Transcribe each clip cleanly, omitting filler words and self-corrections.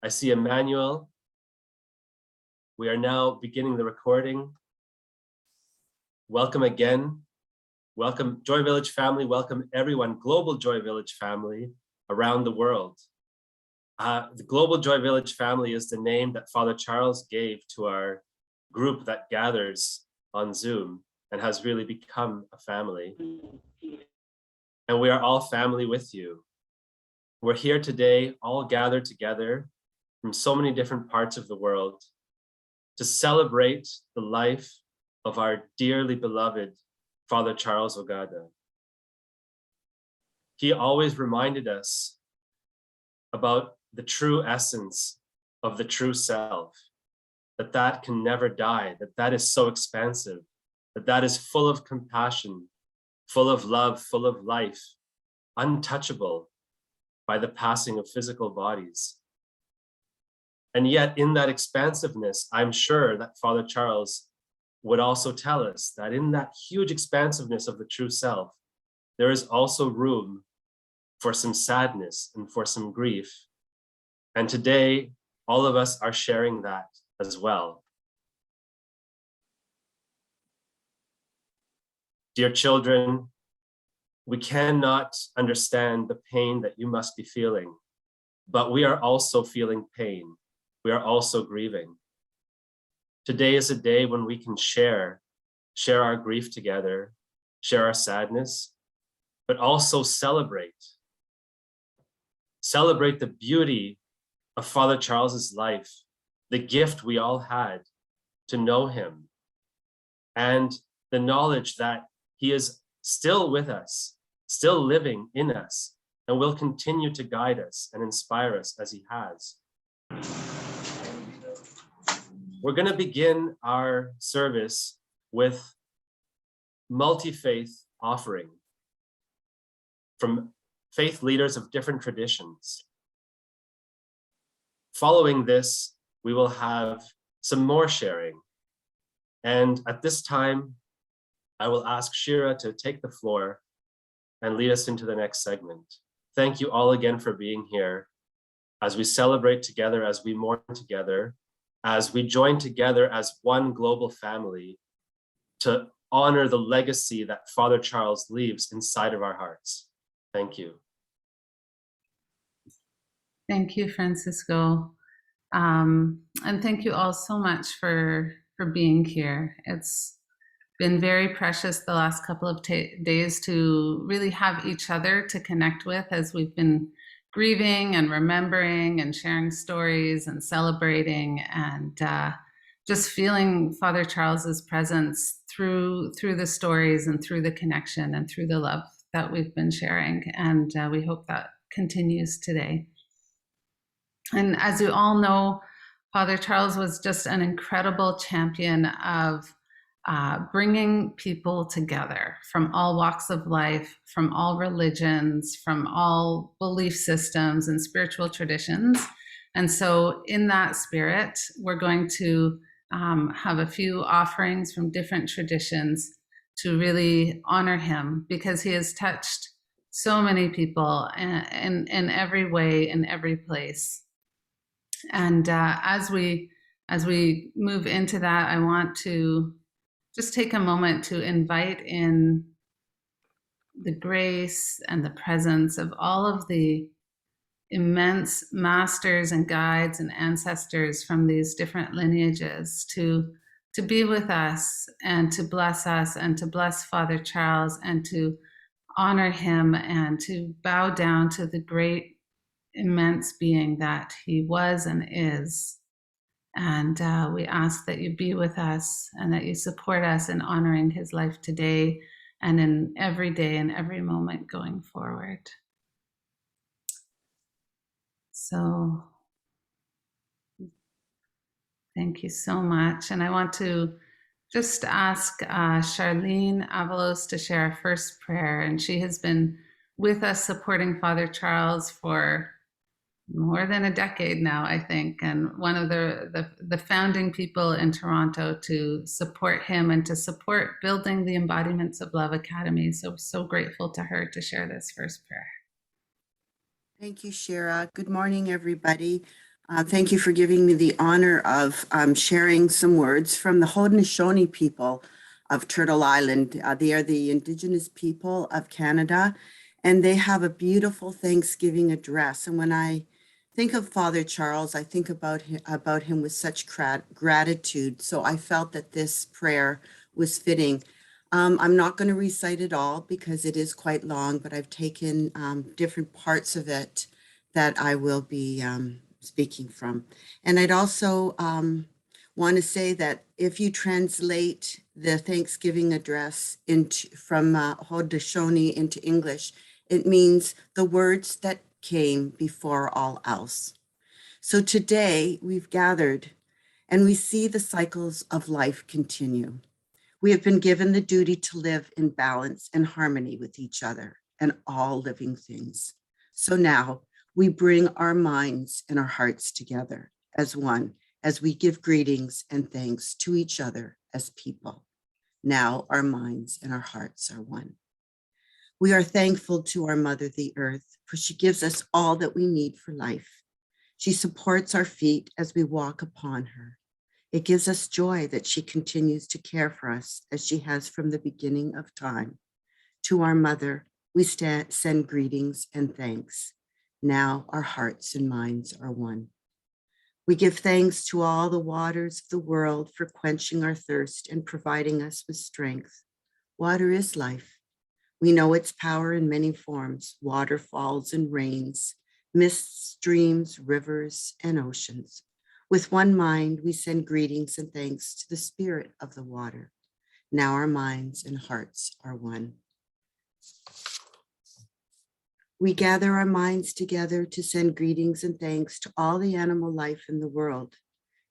I see Emmanuel. We are now beginning the recording. Welcome again. Welcome Joy Village family. Welcome everyone, Global Joy Village family around the world. The Global Joy Village family is the name that Father Charles gave to our group that gathers on Zoom and has really become a family. And we are all family with you. We're here today, all gathered together from so many different parts of the world to celebrate the life of our dearly beloved Father Charles Ogada. He always reminded us about the true essence of the true self, that can never die, that is so expansive, that is full of compassion, full of love, full of life, untouchable by the passing of physical bodies. And yet in that expansiveness, I'm sure that Father Charles would also tell us that in that huge expansiveness of the true self, there is also room for some sadness and for some grief. And today, all of us are sharing that as well. Dear children, we cannot understand the pain that you must be feeling, but we are also feeling pain. We are also grieving. Today is a day when we can share our grief together, share our sadness, but also celebrate the beauty of Father Charles's life, the gift we all had to know him, and the knowledge that he is still with us, still living in us, and will continue to guide us and inspire us as he has. We're going to begin our service with multi-faith offering from faith leaders of different traditions. Following this, we will have some more sharing. And at this time, I will ask Shira to take the floor and lead us into the next segment. Thank you all again for being here as we celebrate together, as we mourn together, as we join together as one global family to honor the legacy that Father Charles leaves inside of our hearts. Thank you. Thank you, Francisco. And thank you all so much for being here. It's been very precious the last couple of days to really have each other to connect with as we've been grieving and remembering and sharing stories and celebrating and just feeling Father Charles's presence through the stories and through the connection and through the love that we've been sharing. And we hope that continues today. And as you all know, Father Charles was just an incredible champion of bringing people together from all walks of life, from all religions, from all belief systems and spiritual traditions. And so in that spirit, we're going to have a few offerings from different traditions to really honor him, because he has touched so many people in every way, in every place. And as we move into that, I want to just take a moment to invite in the grace and the presence of all of the immense masters and guides and ancestors from these different lineages to be with us and to bless Father Charles and to honor him and to bow down to the great immense being that he was and is. And we ask that you be with us and that you support us in honoring his life today and in every day and every moment going forward. So thank you so much. And I want to just ask Charlene Avalos to share our first prayer. And she has been with us supporting Father Charles for more than a decade now, I think, and one of the founding people in Toronto to support him and to support building the Embodiments of Love Academy. So grateful to her to share this first prayer. Thank you, Shira. Good morning, everybody. Thank you for giving me the honor of sharing some words from the Haudenosaunee people of Turtle Island. They are the Indigenous people of Canada, and they have a beautiful Thanksgiving address. And when I think of Father Charles, I think about him with such gratitude. So I felt that this prayer was fitting. I'm not going to recite it all because it is quite long, but I've taken different parts of it that I will be speaking from. And I'd also want to say that if you translate the Thanksgiving address from Haudenosaunee into English, it means the words that came before all else. So today we've gathered and we see the cycles of life continue. We have been given the duty to live in balance and harmony with each other and all living things. So now we bring our minds and our hearts together as one, as we give greetings and thanks to each other as people. Now our minds and our hearts are one. We are thankful to our Mother, the Earth, for she gives us all that we need for life. She supports our feet as we walk upon her. It gives us joy that she continues to care for us as she has from the beginning of time. To our Mother, we send greetings and thanks. Now our hearts and minds are one. We give thanks to all the waters of the world for quenching our thirst and providing us with strength. Water is life. We know its power in many forms: waterfalls and rains, mists, streams, rivers, and oceans. With one mind, we send greetings and thanks to the spirit of the water. Now our minds and hearts are one. We gather our minds together to send greetings and thanks to all the animal life in the world.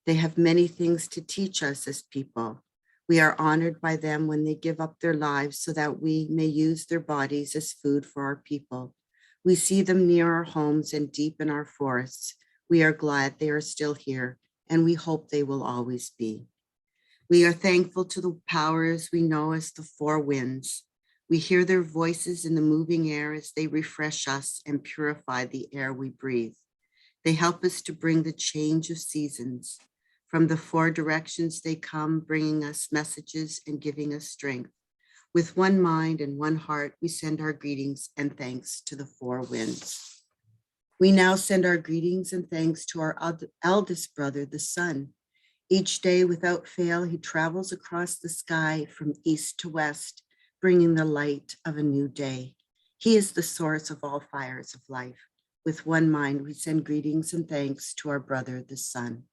They have many things to teach us as people. We are honored by them when they give up their lives so that we may use their bodies as food for our people. We see them near our homes and deep in our forests. We are glad they are still here, and we hope they will always be. We are thankful to the powers we know as the four winds. We hear their voices in the moving air as they refresh us and purify the air we breathe. They help us to bring the change of seasons. From the four directions they come, bringing us messages and giving us strength. With one mind and one heart, we send our greetings and thanks to the four winds. We now send our greetings and thanks to our eldest brother, the sun. Each day without fail, he travels across the sky from east to west, bringing the light of a new day. He is the source of all fires of life. With one mind, we send greetings and thanks to our brother, the sun.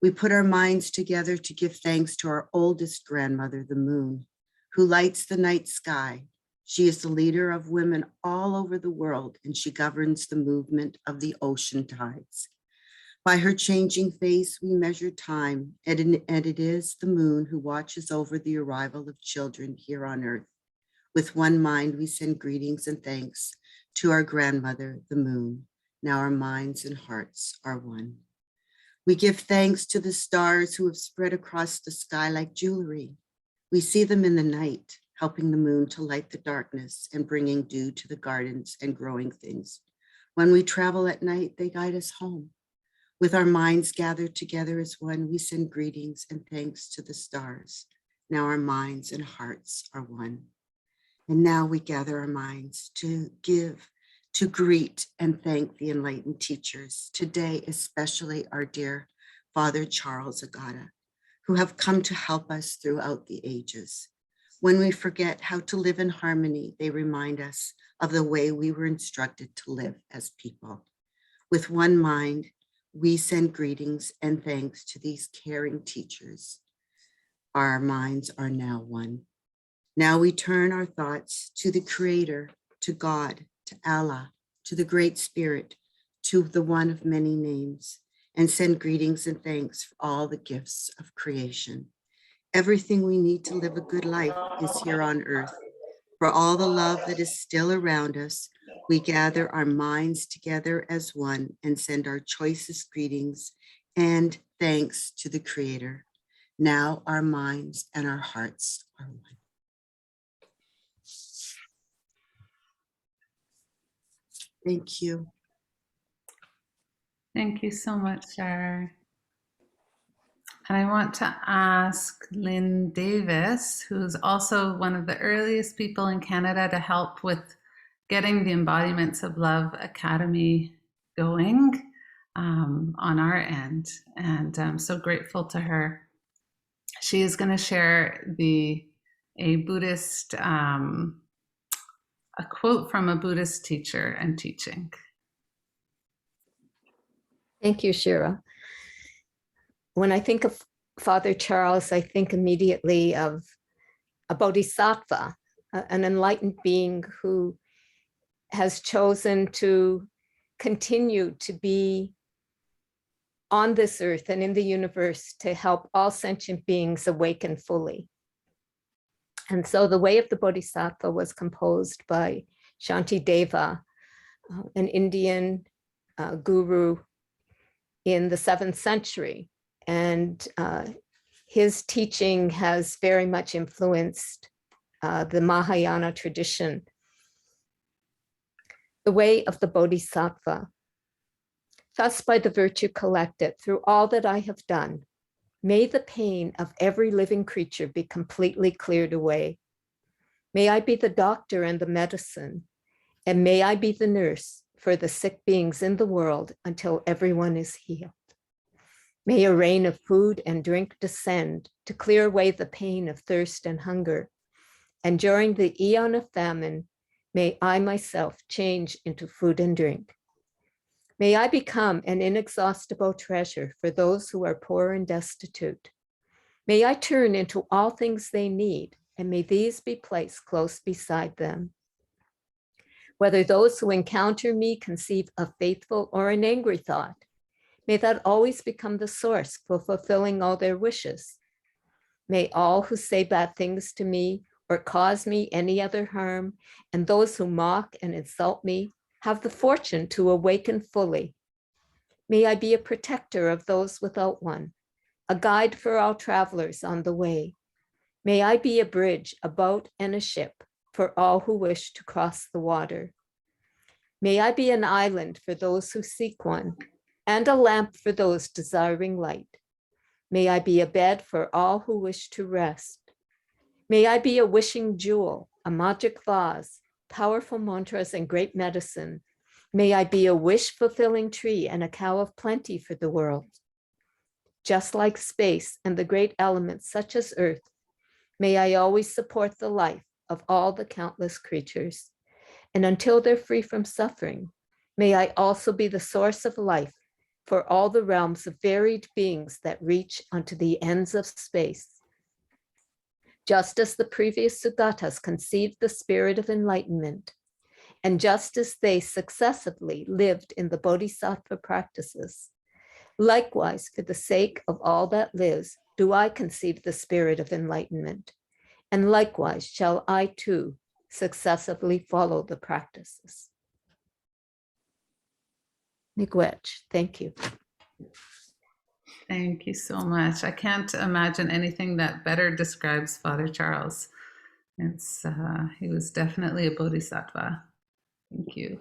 We put our minds together to give thanks to our oldest grandmother, the moon, who lights the night sky. She is the leader of women all over the world, and she governs the movement of the ocean tides. By her changing face, we measure time, and it is the moon who watches over the arrival of children here on earth. With one mind, we send greetings and thanks to our grandmother, the moon. Now our minds and hearts are one. We give thanks to the stars who have spread across the sky like jewelry. We see them in the night, helping the moon to light the darkness and bringing dew to the gardens and growing things. When we travel at night, they guide us home. With our minds gathered together as one, we send greetings and thanks to the stars. Now our minds and hearts are one. And now we gather our minds to greet and thank the enlightened teachers, today especially our dear Father Charles Ogada, who have come to help us throughout the ages. When we forget how to live in harmony, they remind us of the way we were instructed to live as people. With one mind, we send greetings and thanks to these caring teachers. Our minds are now one. Now we turn our thoughts to the Creator, to God, to Allah, to the Great Spirit, to the one of many names, and send greetings and thanks for all the gifts of creation. Everything we need to live a good life is here on earth. For all the love that is still around us, we gather our minds together as one and send our choicest greetings and thanks to the Creator. Now our minds and our hearts are one. Thank you. Thank you so much, Shar. And I want to ask Lynn Davis, who's also one of the earliest people in Canada to help with getting the Embodiments of Love Academy going on our end. And I'm so grateful to her. She is going to share a Buddhist, a quote from a Buddhist teacher and teaching. Thank you, Shira. When I think of Father Charles, I think immediately of a bodhisattva, an enlightened being who has chosen to continue to be on this earth and in the universe to help all sentient beings awaken fully. And so the Way of the Bodhisattva was composed by Shantideva, an Indian guru in the 7th century. And his teaching has very much influenced the Mahayana tradition. The Way of the Bodhisattva. Thus, by the virtue collected through all that I have done, may the pain of every living creature be completely cleared away. May I be the doctor and the medicine, and may I be the nurse for the sick beings in the world until everyone is healed. May a rain of food and drink descend to clear away the pain of thirst and hunger. And during the eon of famine, may I myself change into food and drink. May I become an inexhaustible treasure for those who are poor and destitute. May I turn into all things they need, and may these be placed close beside them. Whether those who encounter me conceive a faithful or an angry thought, may that always become the source for fulfilling all their wishes. May all who say bad things to me or cause me any other harm, and those who mock and insult me, have the fortune to awaken fully. May I be a protector of those without one, a guide for all travelers on the way. May I be a bridge, a boat, and a ship for all who wish to cross the water. May I be an island for those who seek one, and a lamp for those desiring light. May I be a bed for all who wish to rest. May I be a wishing jewel, a magic vase, powerful mantras and great medicine. May I be a wish-fulfilling tree and a cow of plenty for the world. Just like space and the great elements such as earth, may I always support the life of all the countless creatures. And until they're free from suffering, may I also be the source of life for all the realms of varied beings that reach unto the ends of space. Just as the previous Sugatas conceived the spirit of enlightenment, and just as they successively lived in the bodhisattva practices, likewise, for the sake of all that lives, do I conceive the spirit of enlightenment, and likewise shall I too successively follow the practices. Miigwech, thank you. Thank you so much. I can't imagine anything that better describes Father Charles. He was definitely a bodhisattva. Thank you.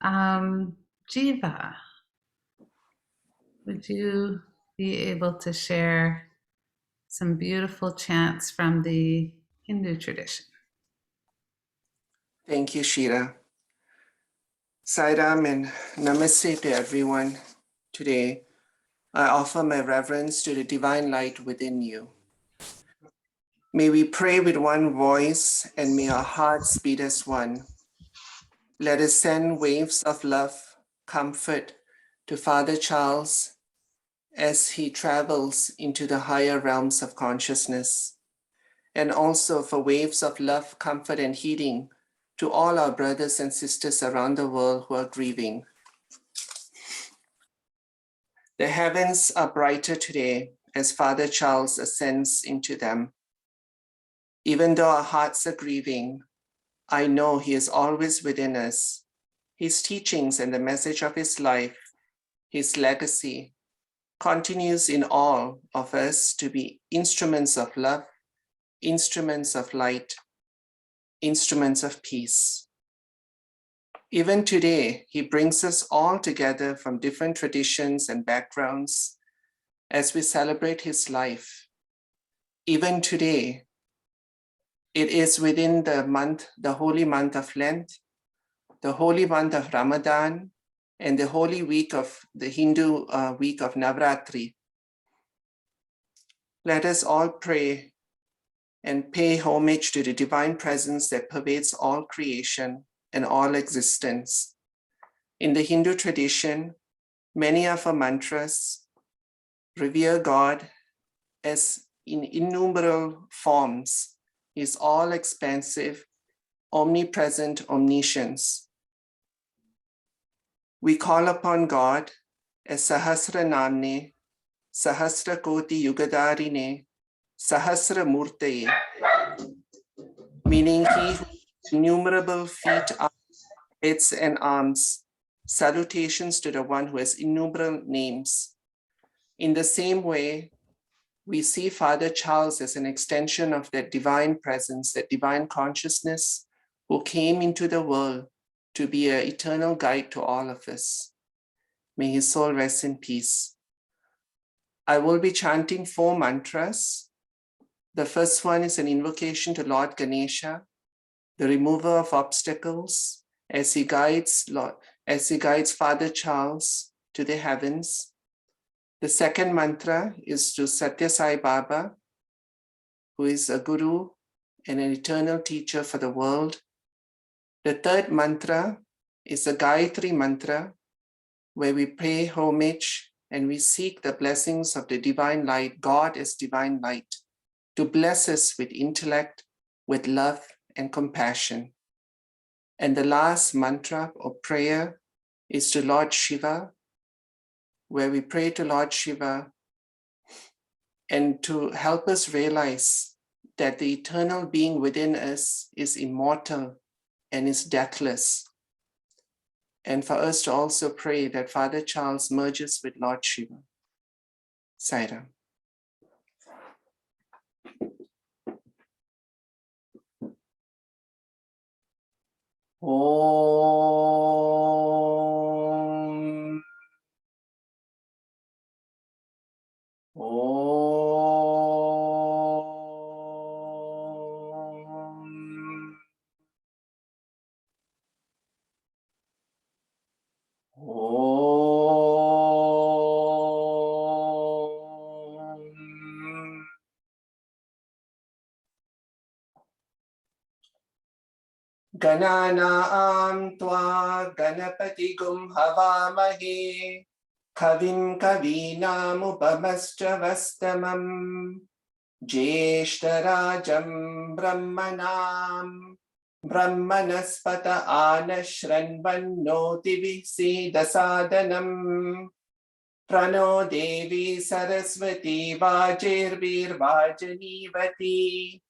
Jiva, would you be able to share some beautiful chants from the Hindu tradition? Thank you, Shira. Sairam and namaste to everyone. Today, I offer my reverence to the divine light within you. May we pray with one voice and may our hearts beat as one. Let us send waves of love, comfort to Father Charles as he travels into the higher realms of consciousness, and also for waves of love, comfort, and healing to all our brothers and sisters around the world who are grieving. The heavens are brighter today as Father Charles ascends into them. Even though our hearts are grieving, I know he is always within us. His teachings and the message of his life, his legacy, continues in all of us to be instruments of love, instruments of light, instruments of peace. Even today, he brings us all together from different traditions and backgrounds as we celebrate his life. Even today, it is within the holy month of Lent, the holy month of Ramadan, and the holy week of the Hindu week of Navratri. Let us all pray and pay homage to the divine presence that pervades all creation and all existence. In the Hindu tradition, many of our mantras revere God as in innumerable forms. He is all expansive, omnipresent, omniscience. We call upon God as Sahasra Namne, Sahasra Koti Yugadarine, Sahasra Murtaye, meaning he who innumerable feet, heads, and arms. Salutations to the one who has innumerable names. In the same way, we see Father Charles as an extension of that divine presence, that divine consciousness who came into the world to be an eternal guide to all of us. May his soul rest in peace. I will be chanting 4 mantras. The first one is an invocation to Lord Ganesha, the remover of obstacles, as he guides Father Charles to the heavens. The second mantra is to Satya Sai Baba, who is a guru and an eternal teacher for the world. The third mantra is a Gayatri mantra, where we pay homage and we seek the blessings of the divine light, God as divine light, to bless us with intellect, with love and compassion. And the last mantra or prayer is to Lord Shiva, where we pray to Lord Shiva and to help us realize that the eternal being within us is immortal and is deathless. And for us to also pray that Father Charles merges with Lord Shiva. Sairam. Om. Om. Om. Gananaam tva ganapati gum havamahe kavim kavinamupamastravastamam jeshtarajam brahmanam brahmanaspata anashranvannoti visedasadanam prano devi saraswati vajirvirvajanivati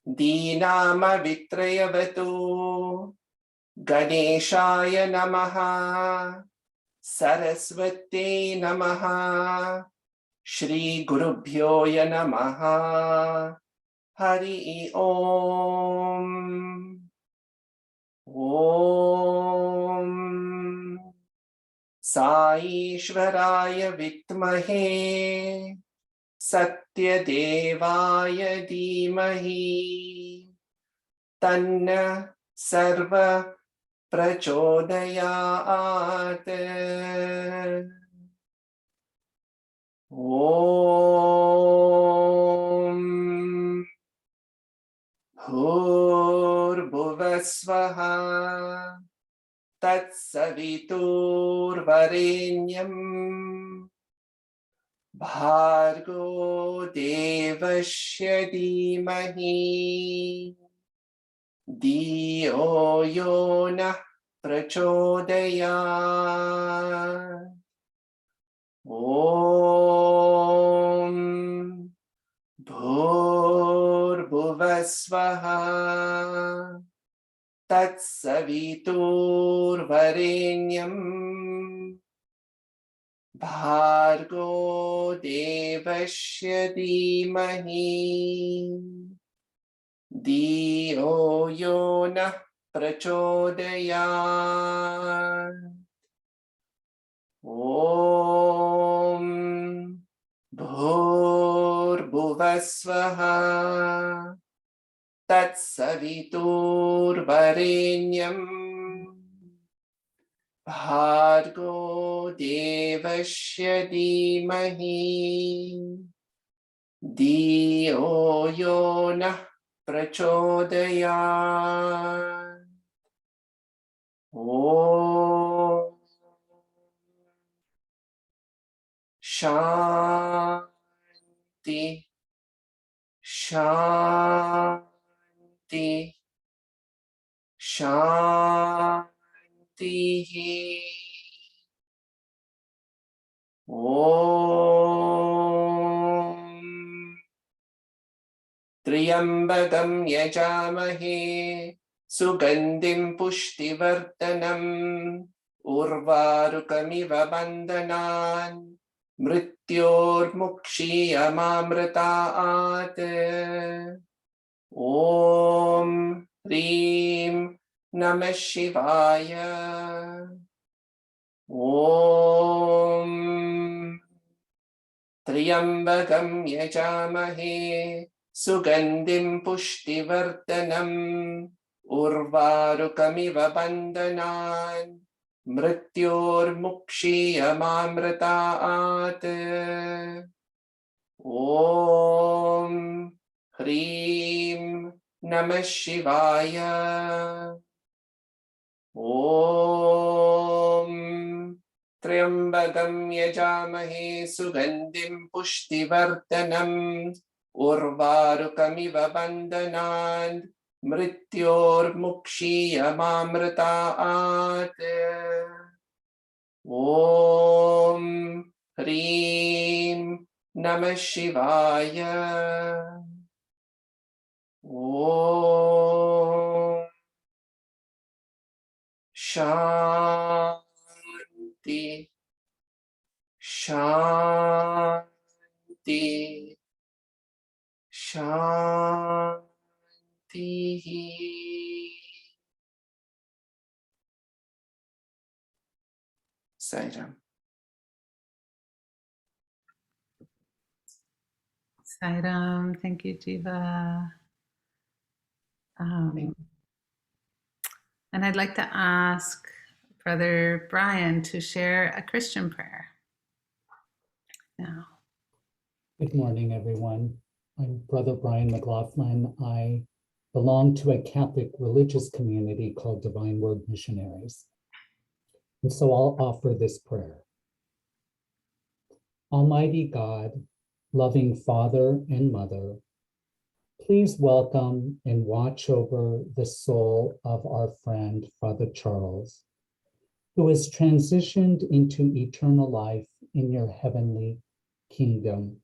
Dinama Vitrayavatu Ganeshaya Namaha Saraswati Namaha Shri Gurubhyo Namaha Hari Om Om Sai Shvaraya Vitmahe Satya Devaya Dhimahi Tanna Sarva Prachodayat Om Bhuvasvaha Tatsavitur Varenyam Bhargo Devasya Dhimahi Diyo Yonah Prachodayat Om Bhuvasvaha Tatsavitur Varenyam Bhargo Devasya Dhimahi Diyo Yonah prachodayat. Om bhurvasvaha tatsaviturvarenyam bhargo devasya dhimahi dhiyo yo nah prachodayat. Om Shanti, Shanti, Shanti. Om Triyambakam yajamahe Sugandhim pushtivardhanam Urvarukamiva bandhanan Mrityormukshiyamamritaat. Om Hrim Namah Shivaya. Om Triyambakam yajamahe Sugandhim pushtivardhanam Urvarukamiva bandhanan Mrityormukshiyamamritaat. Om Hrim Namah Shivaya. Om Triambakam yajamahe Sugandhim pushtivardhanam Urvarukamiva bandhanan Mrityormukshiyamamritaat. Om Hrim Namah Shivaya. Om Shanti, Shanti, Shanti. Sairam. Sairam, thank you, Jiva. And I'd like to ask Brother Brian to share a Christian prayer now. Good morning, everyone. I'm Brother Brian McLaughlin. I belong to a Catholic religious community called Divine Word Missionaries. And so I'll offer this prayer. Almighty God, loving Father and Mother, please welcome and watch over the soul of our friend, Father Charles, who has transitioned into eternal life in your heavenly kingdom.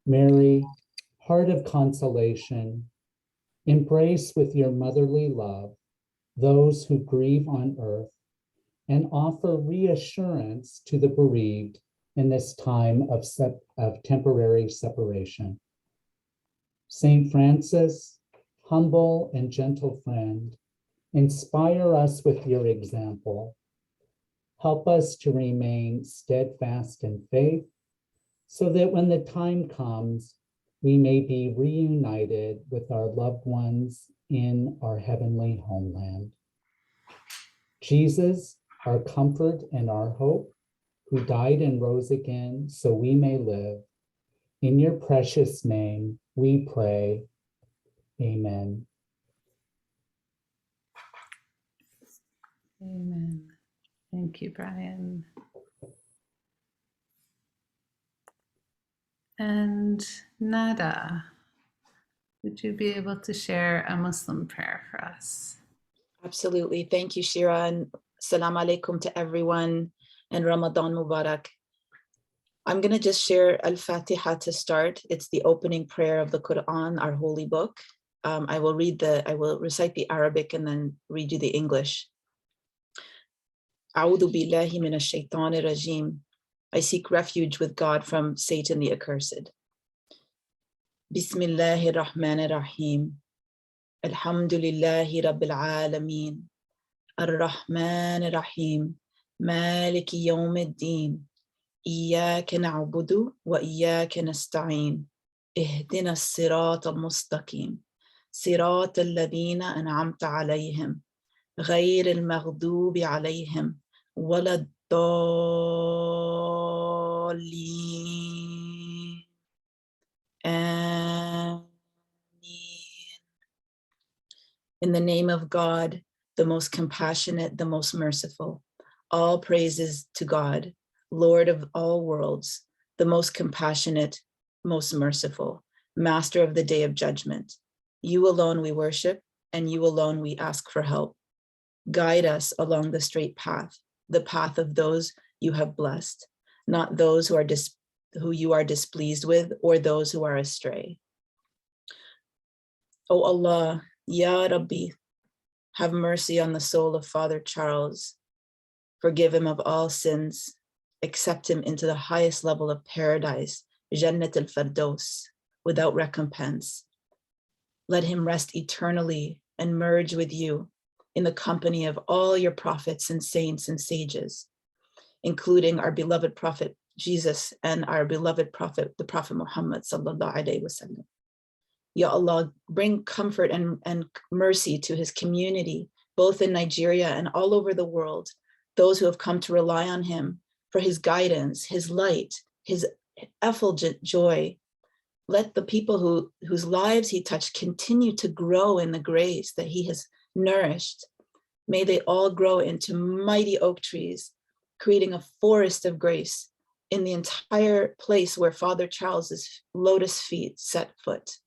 Mary, heart of consolation, embrace with your motherly love those who grieve on earth and offer reassurance to the bereaved in this time of temporary separation. Saint Francis, humble and gentle friend, inspire us with your example. Help us to remain steadfast in faith so that when the time comes, we may be reunited with our loved ones in our heavenly homeland. Jesus, our comfort and our hope, who died and rose again so we may live, in your precious name we pray. Amen. Amen. Thank you, Brian. And Nada, would you be able to share a Muslim prayer for us? Absolutely. Thank you, Shira, and salam alaikum to everyone, and Ramadan Mubarak. I'm going to just share Al-Fatiha to start. It's the opening prayer of the Quran, our holy book. I will recite the Arabic and then read you the English. A'udhu billahi minash shaitanir rajim. I seek refuge with God from Satan the accursed. Bismillahir Rahmanir Rahim. Alhamdulillahi Rabbil Alameen. Ar-Rahman Ar-Rahim. Maliki Yawmiddin. إياك نعبد وإياك نستعين اهدنا الصراط المستقيم صراط الذين أنعمت عليهم غير المغضوب عليهم ولا الضالين آمين. In the name of God, the most compassionate, the most merciful, all praises to God, Lord of all worlds, the most compassionate, most merciful, master of the day of judgment. You alone we worship, and you alone we ask for help. Guide us along the straight path, the path of those you have blessed, not those who you are displeased with or those who are astray. O Allah, Ya Rabbi, have mercy on the soul of Father Charles. Forgive him of all sins. Accept him into the highest level of paradise, Jannat al-Firdaus, without recompense. Let him rest eternally and merge with you in the company of all your prophets and saints and sages, including our beloved prophet Jesus and our beloved prophet, the Prophet Muhammad sallallahu alaihi wasallam. Ya Allah, bring comfort and mercy to his community, both in Nigeria and all over the world, those who have come to rely on him for his guidance, his light, his effulgent joy. Let the people whose lives he touched continue to grow in the grace that he has nourished. May they all grow into mighty oak trees, creating a forest of grace in the entire place where Father Charles's lotus feet set foot.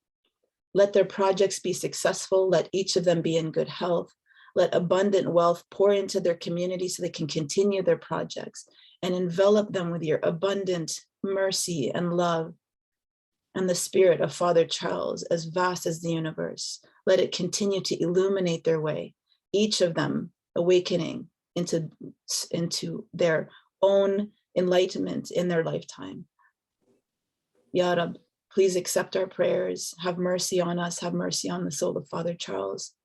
Let their projects be successful. Let each of them be in good health. Let abundant wealth pour into their community so they can continue their projects, and envelop them with your abundant mercy and love. And the spirit of Father Charles, as vast as the universe, let it continue to illuminate their way, each of them awakening into their own enlightenment in their lifetime. Ya Rab, please accept our prayers. Have mercy on us. Have mercy on the soul of Father Charles.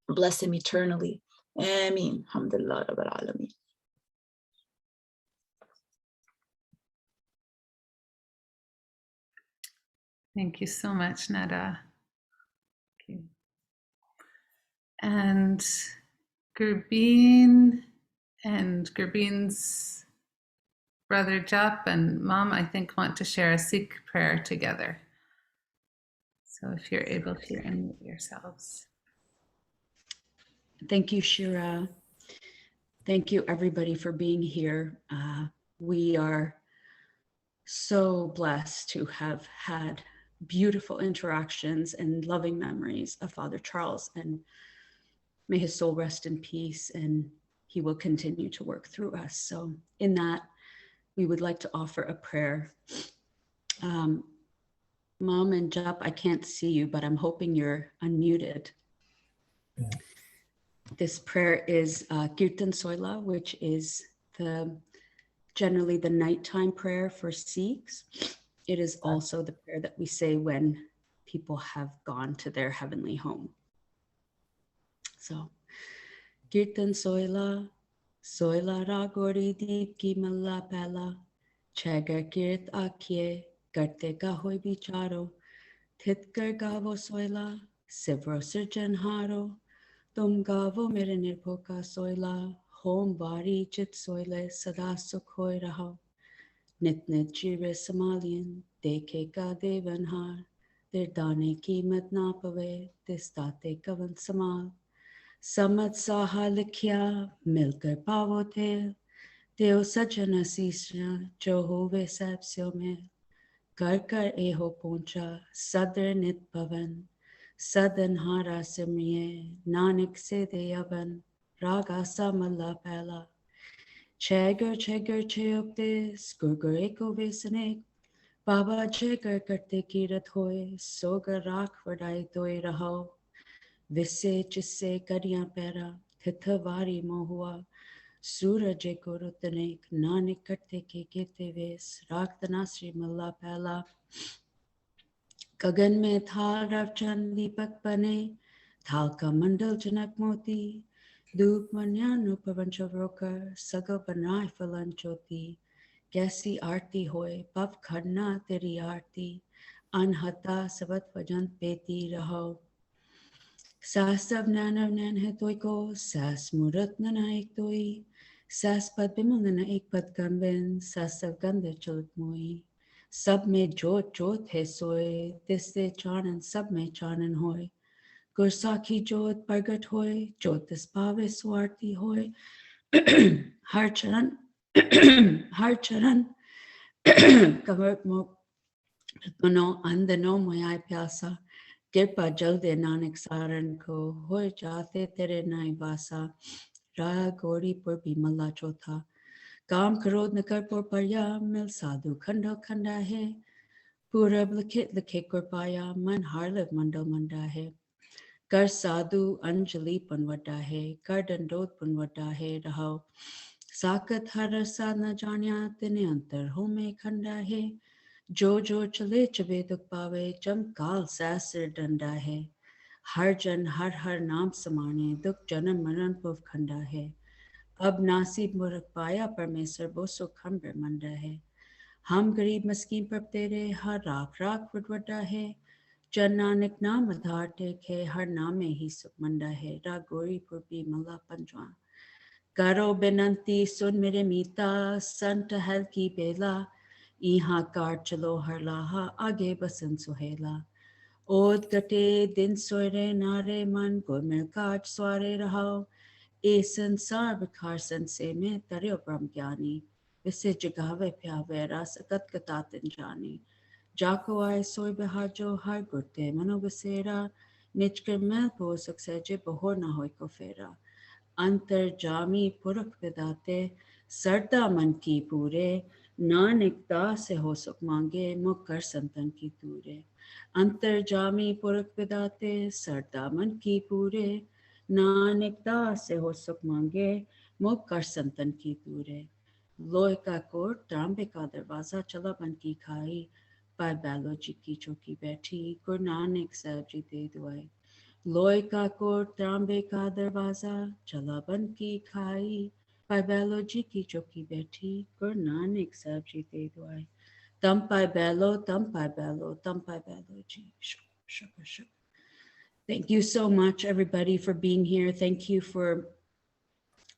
Bless him eternally. Ameen. Alhamdulillah Rabbil Alameen. Thank you so much, Nada. Okay. And Gurbeen and Gurbeen's brother Jap and mom, I think, want to share a Sikh prayer together. So if you're able to unmute yourselves. Thank you, Shira. Thank you, everybody, for being here. We are so blessed to have had beautiful interactions and loving memories of Father Charles, and may his soul rest in peace, and he will continue to work through us. So in that, we would like to offer a prayer. Mom and Jap, I can't see you, but I'm hoping you're unmuted. Yeah. This prayer is Kirtan Soila, which is generally the nighttime prayer for Sikhs. It is also the prayer that we say when people have gone to their heavenly home. So, Kirtan Soila, Soila Ragori Deep Ki Malla Pela, Chagar Kirt Akye, Karte Ka Hoi Bicharo, Thitkar Gavo Soila, Sivro Sirjan Haro, Tum Gavo Mere Nirpoka Soila, Home Bari Chit Soile, Sada Sukhoi Raho, Nit Nit Jire Somalian, Deke Ka Devanhar, Der Dane Ki Mat Na Pave, Distate Kavan Samal, Samad Saha Likhya, Milkar Pavo Tel, Deo Sajana Sisra, Johove Sab Siomel, Karkar Eho Poncha, Sadr Nit Pavan, Sadan Hara Simriye, Nanik Se Deyavan, Raga Samala Pela, Chagar Chayokte, Skurgur Eko Vesanek, Baba Chagar Karte Kirat Hoy, Soga Rak Vadai Doi Raho, Visse Chisse Kariya Pera, Tithavari Mohua, Suraj Korutanek, Nanik Karte Kete Ves, Raktanasri Malla Pela, Kagan में था रवचंद दीपक बने Talka Mandal Janak Moti, Dup Manyanu Pavanchavrokar, Saga Banai Falanchoti, Gesi Arti Hoy, Pav Karna Teri Arti, Anhata Savat Vajant Peti Raho. Sasav Nanav Nanhetoiko, Sas Murat Nanaik Toi, Sas Pad Bimunana Ik Pad Gamben, Sasav Ganda Chot Moi, Sub Me Jot Jot He Soy, Disse Chanan Sub Me Chanan Hoy, Gursaki Jot Bargat Hoy, Jot Dispave Swarti Hoy, Harcharan, Harcharan, Kavark Mo, Mano Andano Moyai Pyasa, Kirpa Jalde Nanak Saran Ko, Hoy Jate Tere Nai Vasa, Ra Gori Pur Bimala Chotha, Kam Karod Nakar Pur Parya, Mil Sadhu Khanda Khanda He, Purab Lakit Lakit Kurpaya, Man Harlev Mandal Manda He, Kar Sadhu Anjali Panwada He, Kar Dandot Panwada He Rahao, Sakat Hara Sadna Janya Tine Antar Home Khanda He, Jo Jo Chale Chabe Duk Pave, Jam Kal Sasir Danda He, Har Jan Har Har Naam Samane, Duk Janan Maran Puv Khanda He, Ab Nasib Murak Paya Parmesar Boso Khamber Manda He, Ham Garib Maskin Par Tere, Har Rak Rak Vudwada He, Jan Nanak Naam Adhar Tek He, Har Name Hi Suk Manda He, Ra Gori Purbi Mala Panjwan. Karo Benanti Sun Mere Mita, Santa Halki Bela, Iha Kar Chalo Har Laha, Age Basan Suhela. Od Gate Din Soire Nare Man, Gomel Kaj Sware Rahao, E Sansar Vikhar Sanse Me Taryo Brahm Gyani, Visse Jagave Pyave Ras Akat Katatin Jani. Jako Ai Soy Behajo Har Gurte Mano Visera, Nichkar Mel Po Sukseje Bahor Na Hoy Kofera. अंतर जामी पुरख विदाते सरदा मन की पूरे नानकता से हो सुख मांगे मुख कर संतन की दूरे अंतर जामी पुरख विदाते सरदा मन की पूरे नानकता से हो सुख मांगे मुख कर संतन की दूरे लोह का कोट तांबे का दरवाजा चला बन की खाई पाय बैलो जी की चौकी बैठी गुरु नानक साहब जी दे दुआई लोय का कोट तांबे का दरवाजा चला बन की खाई पाय बैलो जी की चौकी बैठी गुरु नानक साहब जी दे दुआई तम पाय बैलो तम पाय बैलो तम पाय बैलो जी शुक्र शुक्र. Thank you so much, everybody, for being here. Thank you for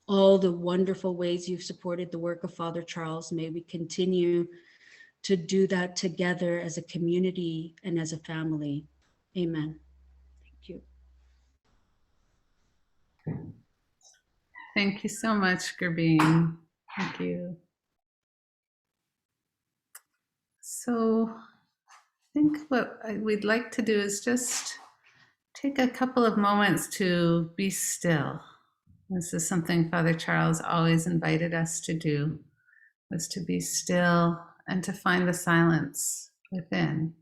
all the wonderful ways you've supported the work of Father Charles. May we continue to do that together as a community and as a family. Amen. Thank you. Thank you so much, Gurbeen. Thank you. So I think what we'd like to do is just take a couple of moments to be still. This is something Father Charles always invited us to do, was to be still and to find the silence within,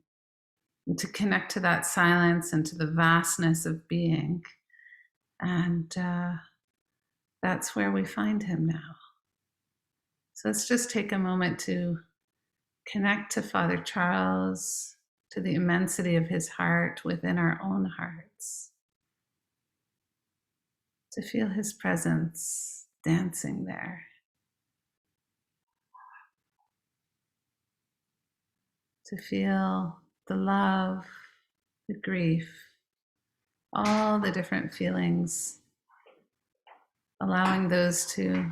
and to connect to that silence and to the vastness of being. And that's where we find him now. So let's just take a moment to connect to Father Charles, to the immensity of his heart within our own hearts, to feel his presence dancing there, to feel the love, the grief, all the different feelings, allowing those to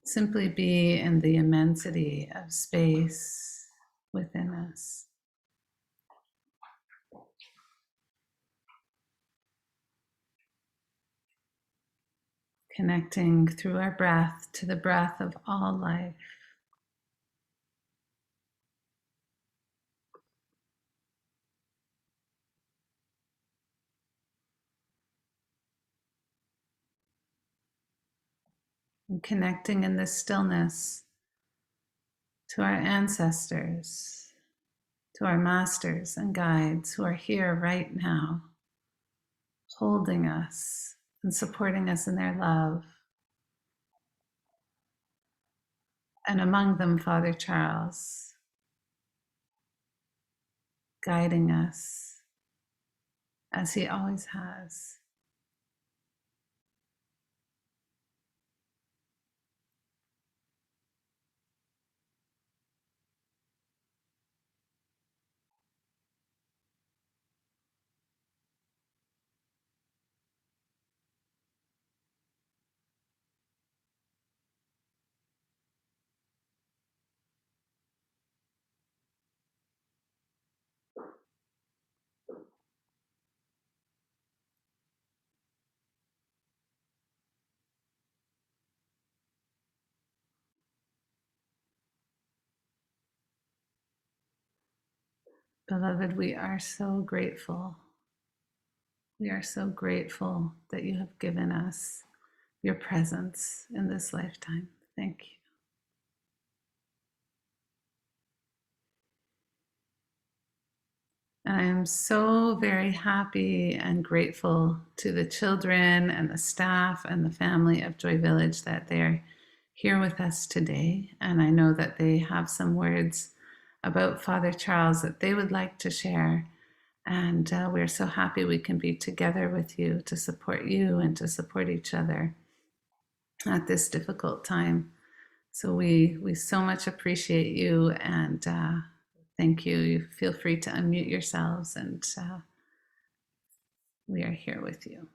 simply be in the immensity of space within us. Connecting through our breath to the breath of all life. And connecting in this stillness to our ancestors, to our masters and guides who are here right now, holding us and supporting us in their love. And among them, Father Charles, guiding us as he always has. Beloved, we are so grateful. We are so grateful that you have given us your presence in this lifetime. Thank you. And I am so very happy and grateful to the children and the staff and the family of Joy Village that they're here with us today. And I know that they have some words about Father Charles that they would like to share. And we're so happy we can be together with you to support you and to support each other at this difficult time. So we so much appreciate you, and thank you. You feel free to unmute yourselves, and we are here with you.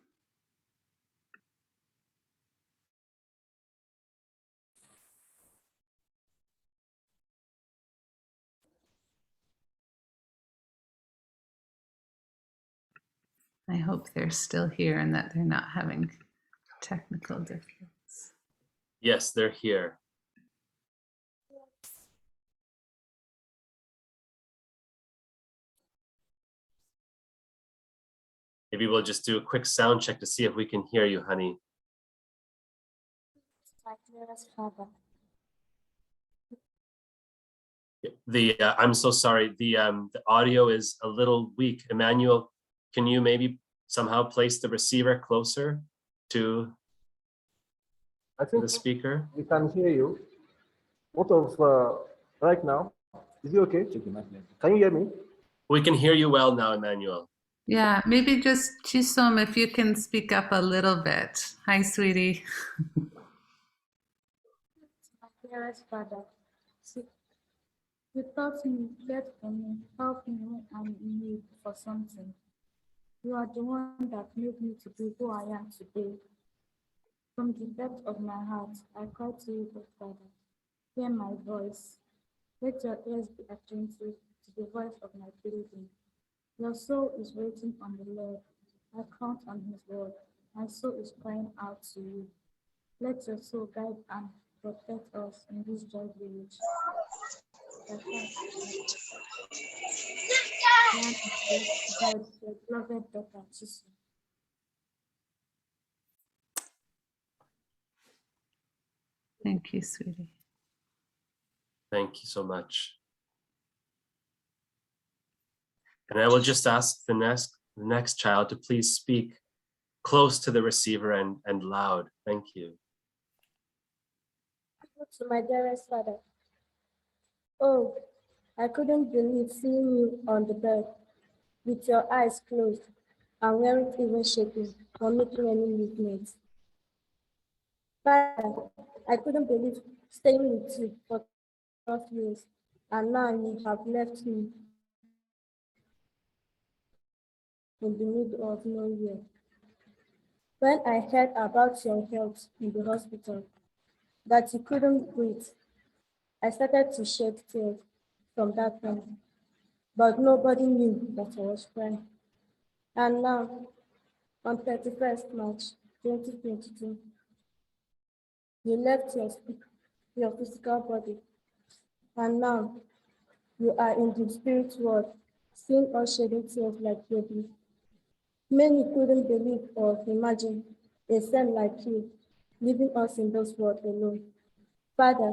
I hope they're still here and that they're not having technical difficulties. Yes, they're here. Maybe we'll just do a quick sound check to see if we can hear you, honey. I'm so sorry. The audio is a little weak. Emmanuel, can you maybe somehow place the receiver closer to the speaker? We can hear you. What of right now? Is it okay? Can you hear me? We can hear you well now, Emmanuel. Yeah, maybe just Chisom, if you can speak up a little bit. Hi, sweetie. Dearest Father, you taught me, get for me, help me when I'm in need for something. You are the one that made me to be who I am today. From the depth of my heart, I cry to you, God Father. Hear my voice. Let your ears be attentive to the voice of my pleading. Your soul is waiting on the Lord. I count on his word. My soul is crying out to you. Let your soul guide and protect us in this joy village. Guide your beloved daughter, Jesus. Thank you, sweetie. Thank you so much. And I will just ask the next child to please speak close to the receiver and loud. Thank you. To my dearest Father. Oh, I couldn't believe seeing you on the bed with your eyes closed and weren't even shaking or making any movements. Father, I couldn't believe staying with you for 12 years, and now you have left me in the middle of nowhere. When I heard about your health in the hospital, that you couldn't breathe, I started to shed tears from that time, but nobody knew that I was crying. And now, on 31st March 2022, you left your physical body, and now you are in the spirit world, seeing us shedding tears like babies. Many couldn't believe or imagine a son like you leaving us in this world alone. Father,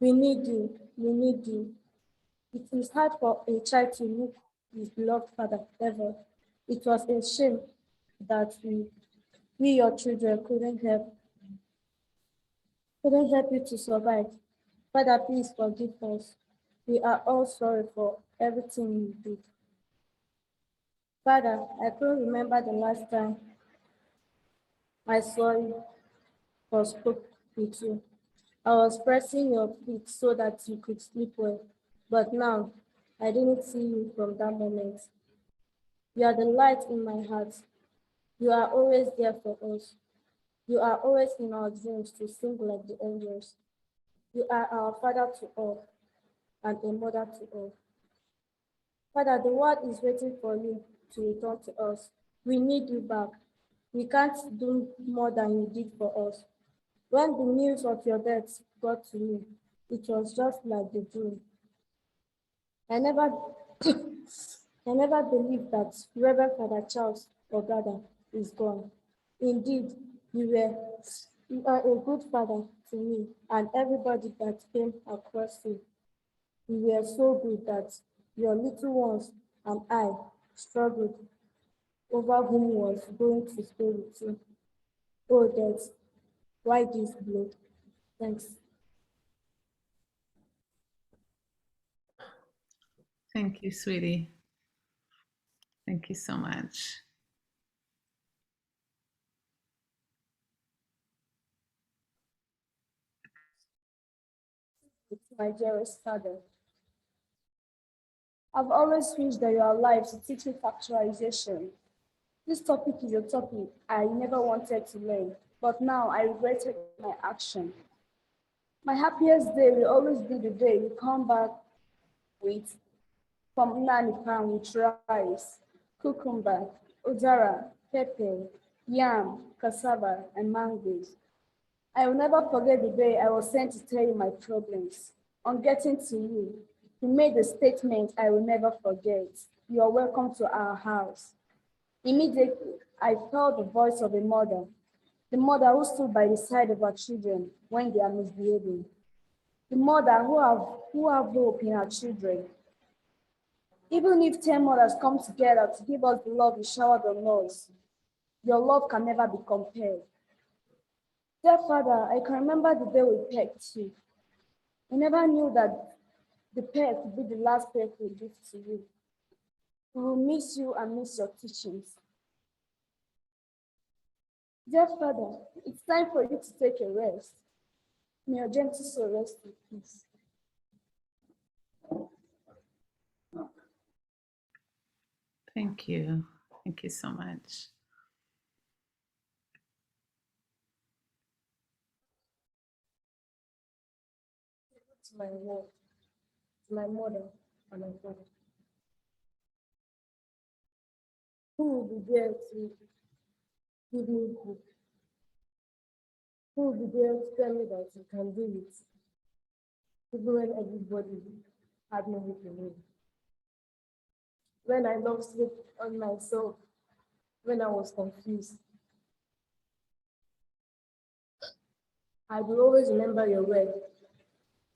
we need you. We need you. It is hard for a child to lose his beloved father ever. It was a shame that we your children couldn't help you to survive. Father, please forgive us. We are all sorry for everything you did. Father, I couldn't remember the last time I saw you or spoke with you. I was pressing your feet so that you could sleep well, but now I didn't see you from that moment. You are the light in my heart. You are always there for us. You are always in our dreams to sing like the angels. You are our father to all and a mother to all. Father, the world is waiting for you to return to us. We need you back. We can't do more than you did for us. When the news of your death got to me, it was just like the dream. I never I never believed that Reverend Father Charles Ogada is gone. Indeed, you are a good father to me and everybody that came across you. You were so good that your little ones and I struggled over whom was going to stay with you. Oh, death, why this blow? Thanks. Thank you, sweetie. Thank you so much. My dearest father, I've always wished that you are alive to teach me factualization. This topic is a topic I never wanted to learn, but now I regretted my action. My happiest day will always be the day you come back with from Nani Pan with rice, cucumber, udara, pepper, yam, cassava, and mangoes. I will never forget the day I was sent to tell you my problems. On getting to you, you made a statement I will never forget. You are welcome to our house. Immediately, I felt the voice of a mother, the mother who stood by the side of her children when they are misbehaving, the mother who have hope in her children. Even if 10 mothers come together to give us the love you showered on us, your love can never be compared. Dear Father, I can remember the day we pecked you. I never knew that the peck would be the last peck we give to you. We will miss you and miss your teachings. Dear Father, it's time for you to take a rest. May your gentle soul rest in peace. Thank you. Thank you so much. To my world, to my mother and my father, who will be there to give me hope? Who will be there to tell me that you can do it, even when everybody had no hope in me? When I lost hope on myself, when I was confused, I will always remember your word,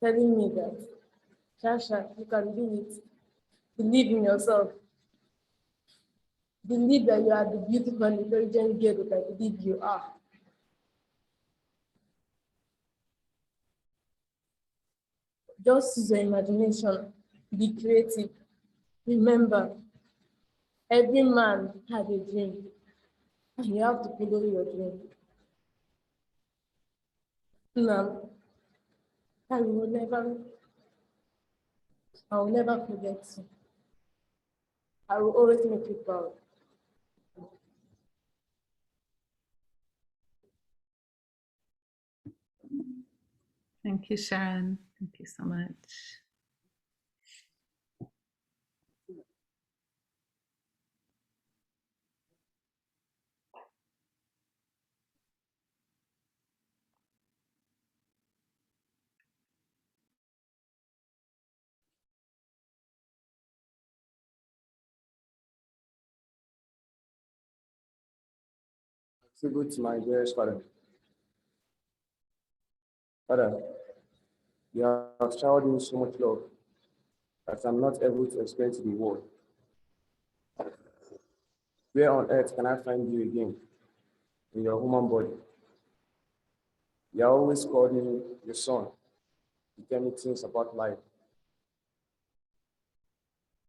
telling me that, Shasha, you can do it. Believe in yourself. Believe that you are the beautiful and intelligent girl that I believe you are. Just use your imagination. Be creative. Remember, every man has a dream, and you have to follow your dream. Now, I will never forget you. I will always make you proud. Thank you, Sharon. Thank you so much. Tribute to my dearest father. Father, you have showered me so much love that I'm not able to explain to the world. Where on earth can I find you again in your human body? You always called me your son to tell me things about life.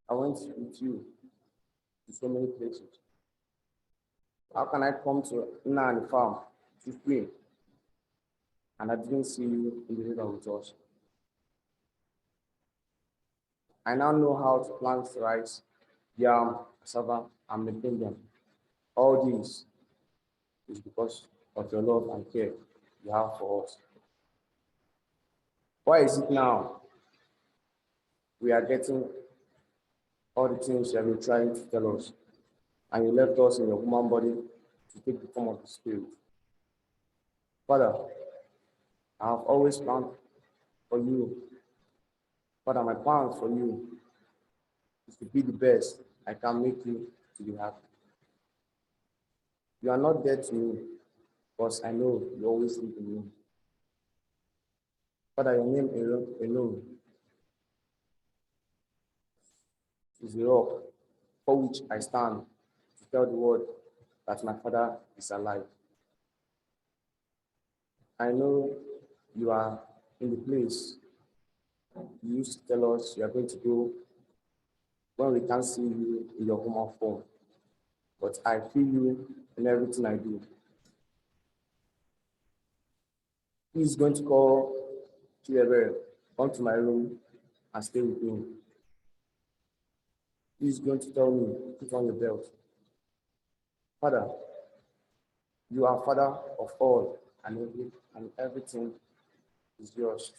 I went with you to so many places. How can I come to Nani farm to swim and I didn't see you in the river with us? I now know how to plant rice, yam, cassava, and maintain them. All this is because of your love and care you have for us. Why is it now we are getting all the things you have been trying to tell us, and you left us in your human body to take the form of the spirit? Father, I have always planned for you. Father, my plans for you is to be the best I can make you to be happy. You are not dead to me, because I know you always live in me. Father, your name alone is the rock for which I stand to tell the world that my Father is alive. I know you are in the place you used to tell us you are going to go when we can't see you in your human form, but I feel you in everything I do. He's going to call Chidebere, come to my room and stay with me. He's going to tell me, put on your belt. Father, you are Father of all, and everything is yours.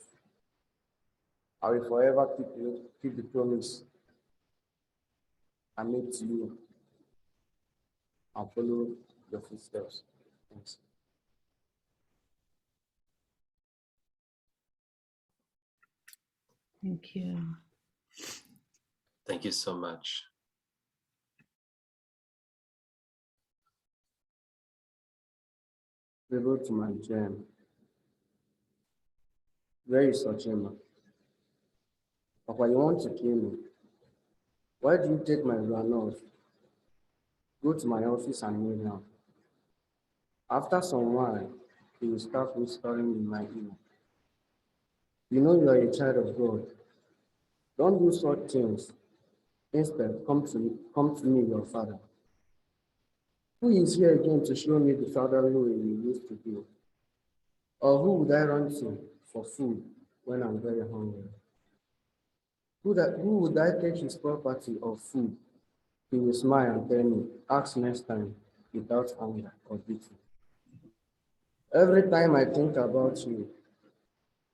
I will forever keep the promise I made to you and follow your footsteps. Thanks. Thank you. Thank you so much. We go to my gem. Where is Ochema? Papa, you want to kill me? Why do you take my granite? Go to my office and kneel down. After some while, he will start whispering in my ear. You know you are a child of God. Don't do such things. Instead, come to me, your father. Who is here again to show me the fatherly way you used to do? Or who would I run to for food when I'm very hungry? Who would I take his property or food? He will smile and tell me, ask next time, without anger or beating. Every time I think about you,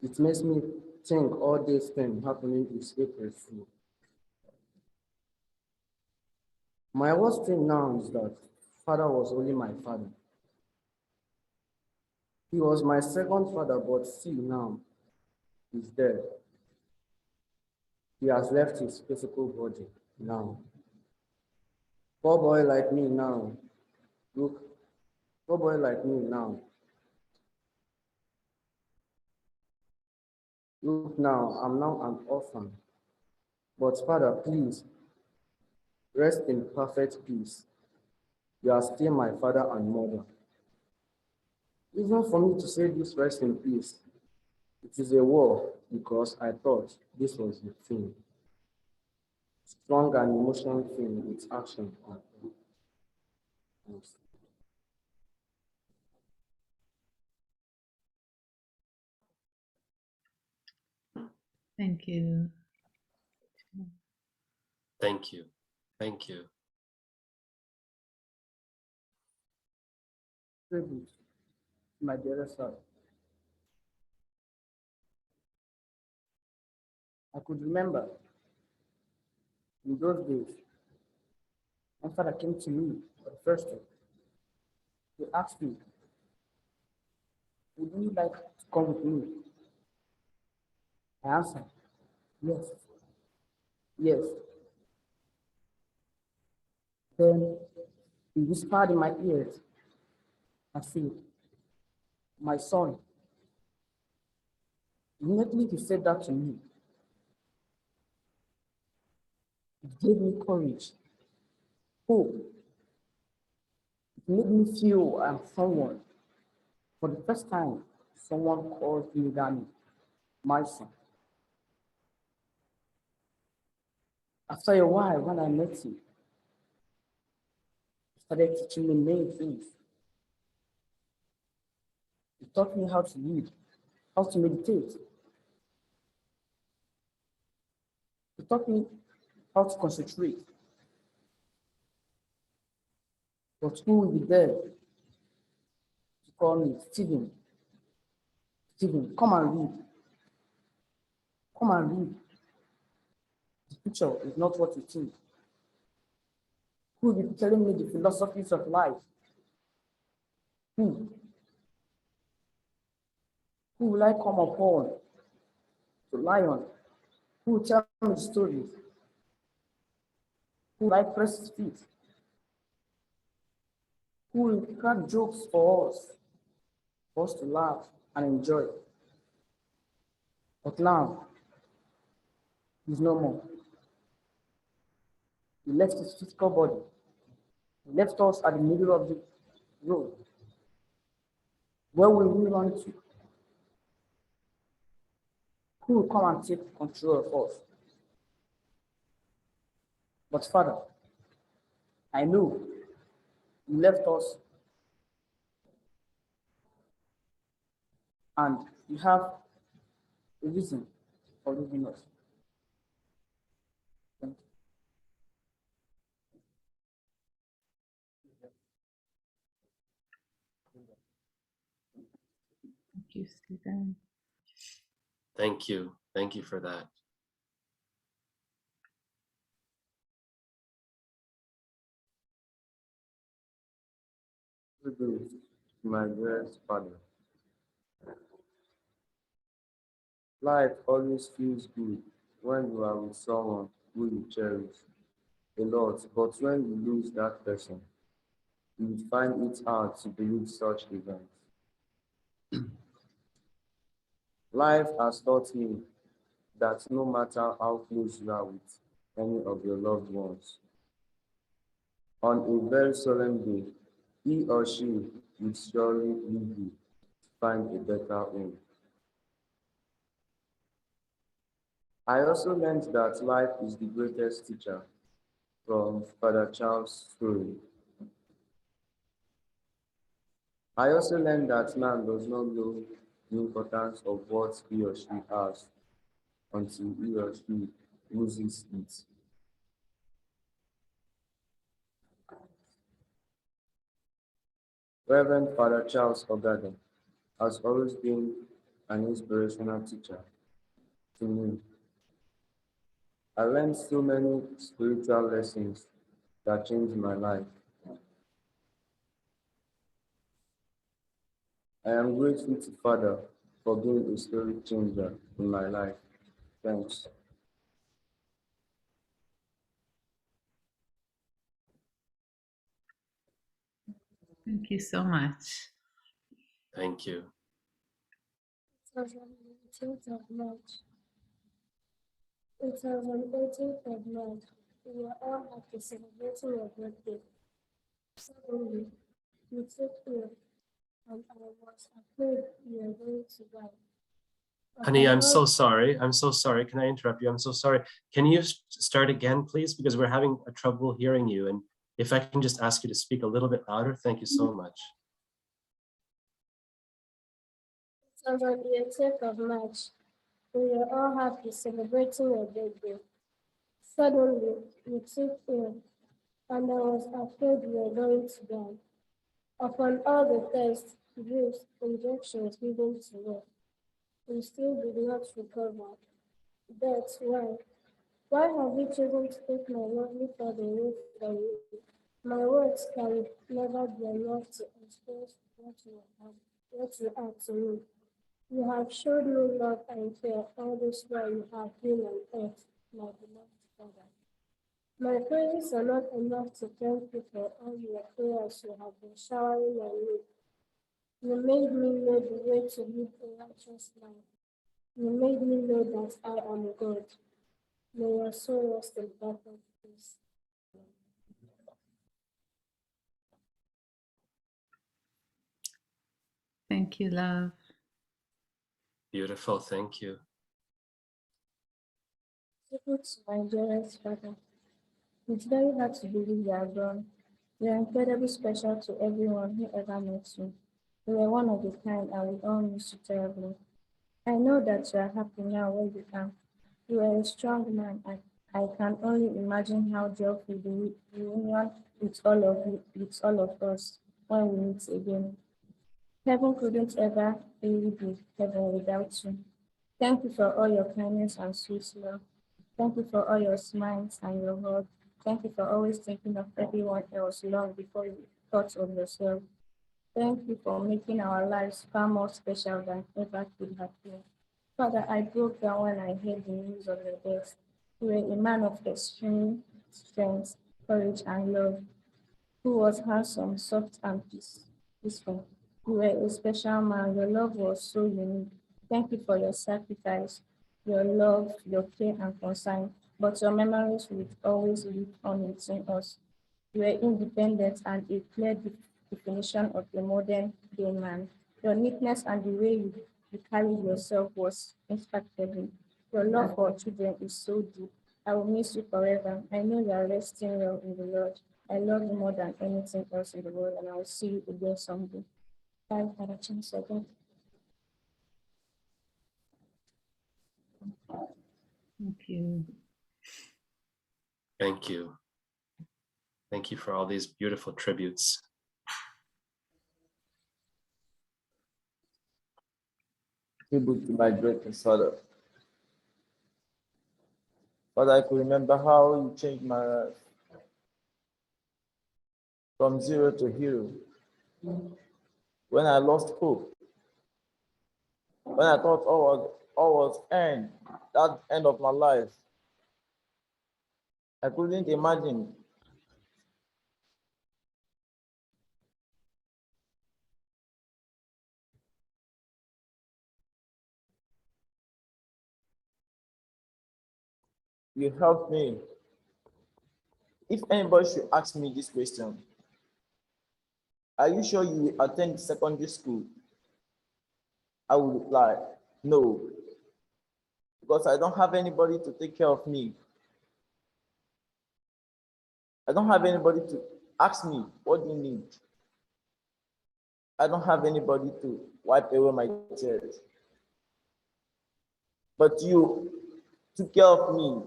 it makes me think all this thing happening is April Fool. My worst thing now is that father was only my father. He was my second father, but see now, he's dead. He has left his physical body now. Poor boy like me now. Look, poor boy like me now. Look now, I'm now an orphan. But Father, please, rest in perfect peace. You are still my father and mother. Even for me to say this rest in peace, it is a war because I thought this was the thing. Strong and emotional thing with action. Thanks. Thank you. Thank you. Thank you. Tribute to my dearest son. I could remember in those days, my father came to me for the first time. He asked me, would you like to come with me? I answered, yes. Yes. Then he whispered in my ears, I said, my son. Immediately he said that to me. It gave me courage, hope. It made me feel I'm someone. For the first time, someone calls me Dani, my son. After a while, when I met him, he started teaching me many things. He taught me how to read, how to meditate. He taught me how to concentrate. But who will be there to call me, Stephen? Stephen, come and read. Come and read. The picture is not what you think. Who will be telling me the philosophies of life? Who? Who will I come upon to lie on? Who will tell me the stories? who like press his feet, who will crack jokes for us to laugh and enjoy. But now, he's no more. He left his physical body. He left us at the middle of the road. Where will we run to? Who will come and take control of us? But Father, I know you left us and you have a reason for leaving us. Thank you. Thank you, Stephen. Thank you. Thank you for that. My dearest Father, life always feels good when you are with someone who you cherish a lot, but when you lose that person, you would find it hard to believe such events. Life has taught me that no matter how close you are with any of your loved ones, on a very solemn day, he or she would surely leave you to find a better home. I also learned that life is the greatest teacher from Father Charles' story. I also learned that man does not know the importance of what he or she has until he or she loses it. Reverend Father Charles Ogada has always been an inspirational teacher to me. I learned so many spiritual lessons that changed my life. I am grateful to Father for being a story changer in my life. Thanks. Thank you so much. Thank you. It was on the 18th of March. It was on the 18th of March. We were all happy celebrating your birthday. Suddenly, you took ill, and I was afraid you were going to die. Honey, I'm so sorry. I'm so sorry. Can I interrupt you? I'm so sorry. Can you start again, please? Because we're having a trouble hearing you. And if I can just ask you to speak a little bit louder, thank you so much. It was on the 18th of March. We were all happy celebrating your birthday. Suddenly, you took ill, and I was afraid you were going to die. Upon all the tests, drips, injections given to you, we still did not recover. But why? Why have you chosen to take my lovely father away from me? My words can never be enough to express what you are to me. You have showed me love and care all this while you have been on earth, my beloved Father. My praises are not enough to thank you for all your prayers you have been showering on me. You made me know the way to live a righteous life. You made me know that I am God. May your soul rest in perfect peace. Thank you, love. Beautiful. Thank you. Tribute to my dearest Father. It's very hard to believe you are gone. You are incredibly special to everyone who ever met you. You are one of a kind and we all miss you terribly. I know that you are happy now where you are. You are a strong man and I can only imagine how joyful the reunion with all of us when we meet again. Heaven couldn't ever really be heaven without you. Thank you for all your kindness and sweet love. Thank you for all your smiles and your love. Thank you for always thinking of everyone else long before you thought of yourself. Thank you for making our lives far more special than ever could have been. Father, I broke down when I heard the news of your death. You were a man of extreme strength, courage, and love, who was handsome, soft, and peaceful. You were a special man. Your love was so unique. Thank you for your sacrifice, your love, your care, and concern. But your memories will always live on within us. You were independent and a clear definition of a modern day man. Your neatness and the way you carried yourself was inspectable. Your love for children is so deep. I will miss you forever. I know you are resting well in the Lord. I love you more than anything else in the world, and I will see you again someday. Bye, Father Chance again. Thank you. Thank you. Thank you for all these beautiful tributes. Tribute to my great Father. Father, I could remember how you changed my life from zero to hero. When I lost hope, when I thought all was end, that end of my life, I couldn't imagine. You helped me. If anybody should ask me this question, are you sure you will attend secondary school? I would reply, no, because I don't have anybody to take care of me. I don't have anybody to ask me, what do you need? I don't have anybody to wipe away my tears. But you took care of me.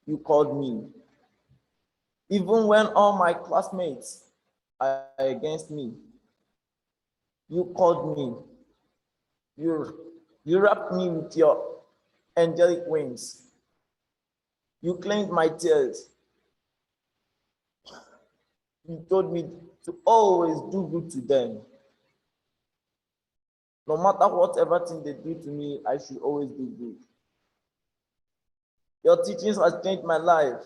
You called me. Even when all my classmates are against me, you called me. You wrapped me with your angelic wings. You cleaned my tears. You told me to always do good to them. No matter whatever thing they do to me, I should always do good. Your teachings has changed my life.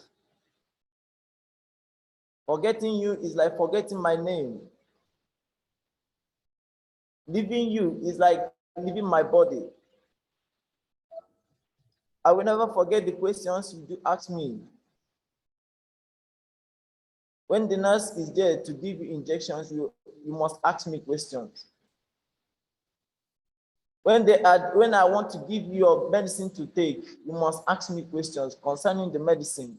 Forgetting you is like forgetting my name. Leaving you is like leaving my body. I will never forget the questions you do ask me. When the nurse is there to give you injections, you must ask me questions. When I want to give you your medicine to take, you must ask me questions concerning the medicine.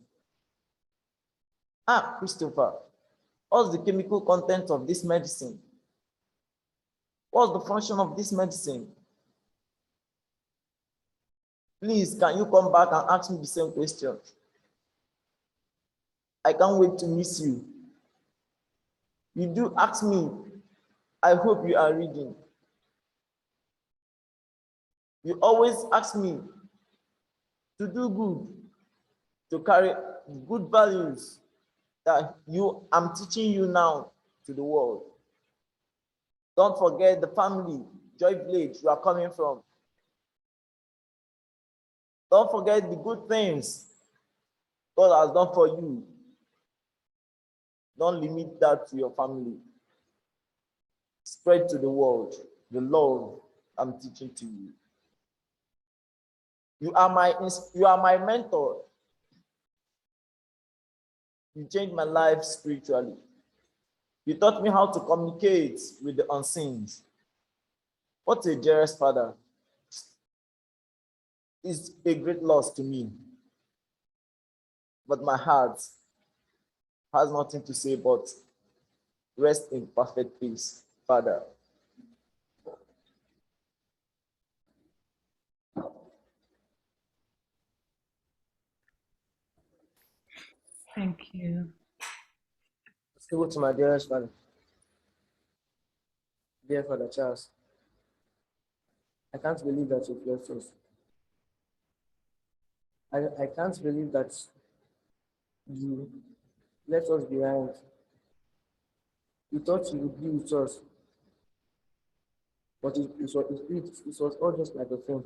Christopher, what's the chemical content of this medicine? What's the function of this medicine? Please, can you come back and ask me the same questions? I can't wait to miss you. You do ask me. I hope you are reading. You always ask me to do good, to carry good values that I'm teaching you now to the world. Don't forget the family, Joy Village, you are coming from. Don't forget the good things God has done for you. Don't limit that to your family. Spread to the world the love I'm teaching to you. You are my mentor. You changed my life spiritually. You taught me how to communicate with the unseen. What a dearest Father. It's a great loss to me. But my heart has nothing to say but rest in perfect peace, Father. Thank you. Let's go to my dearest Father. Dear Father Charles, I can't believe that you've left us. I can't believe that you left us behind. You thought you would be with us, but it was all just like a film.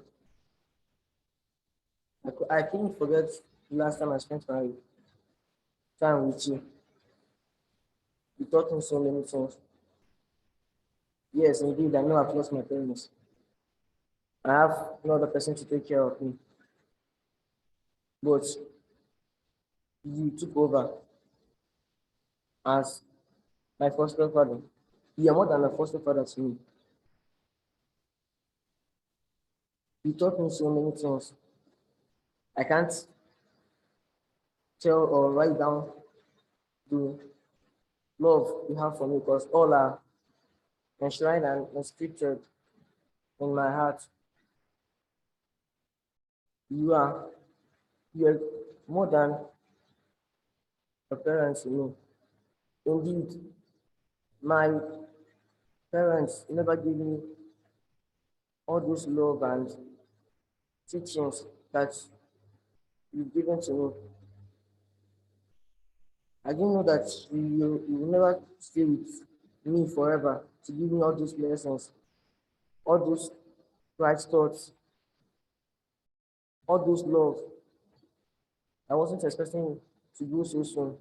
I couldn't forget the last time I spent my time with you. You taught me so many things. Yes, indeed, I know I've lost my parents. I have no other person to take care of me. But you took over as my foster father. You are more than a foster father to me. You taught me so many things. I can't tell or write down the love you have for me because all are enshrined and inscripted in my heart. You are more than a parent to me. Indeed, my parents never gave me all those love and teachings that you've given to me. I didn't know that you will never stay with me forever to give me all those lessons, all those right thoughts, all those love. I wasn't expecting to go so soon.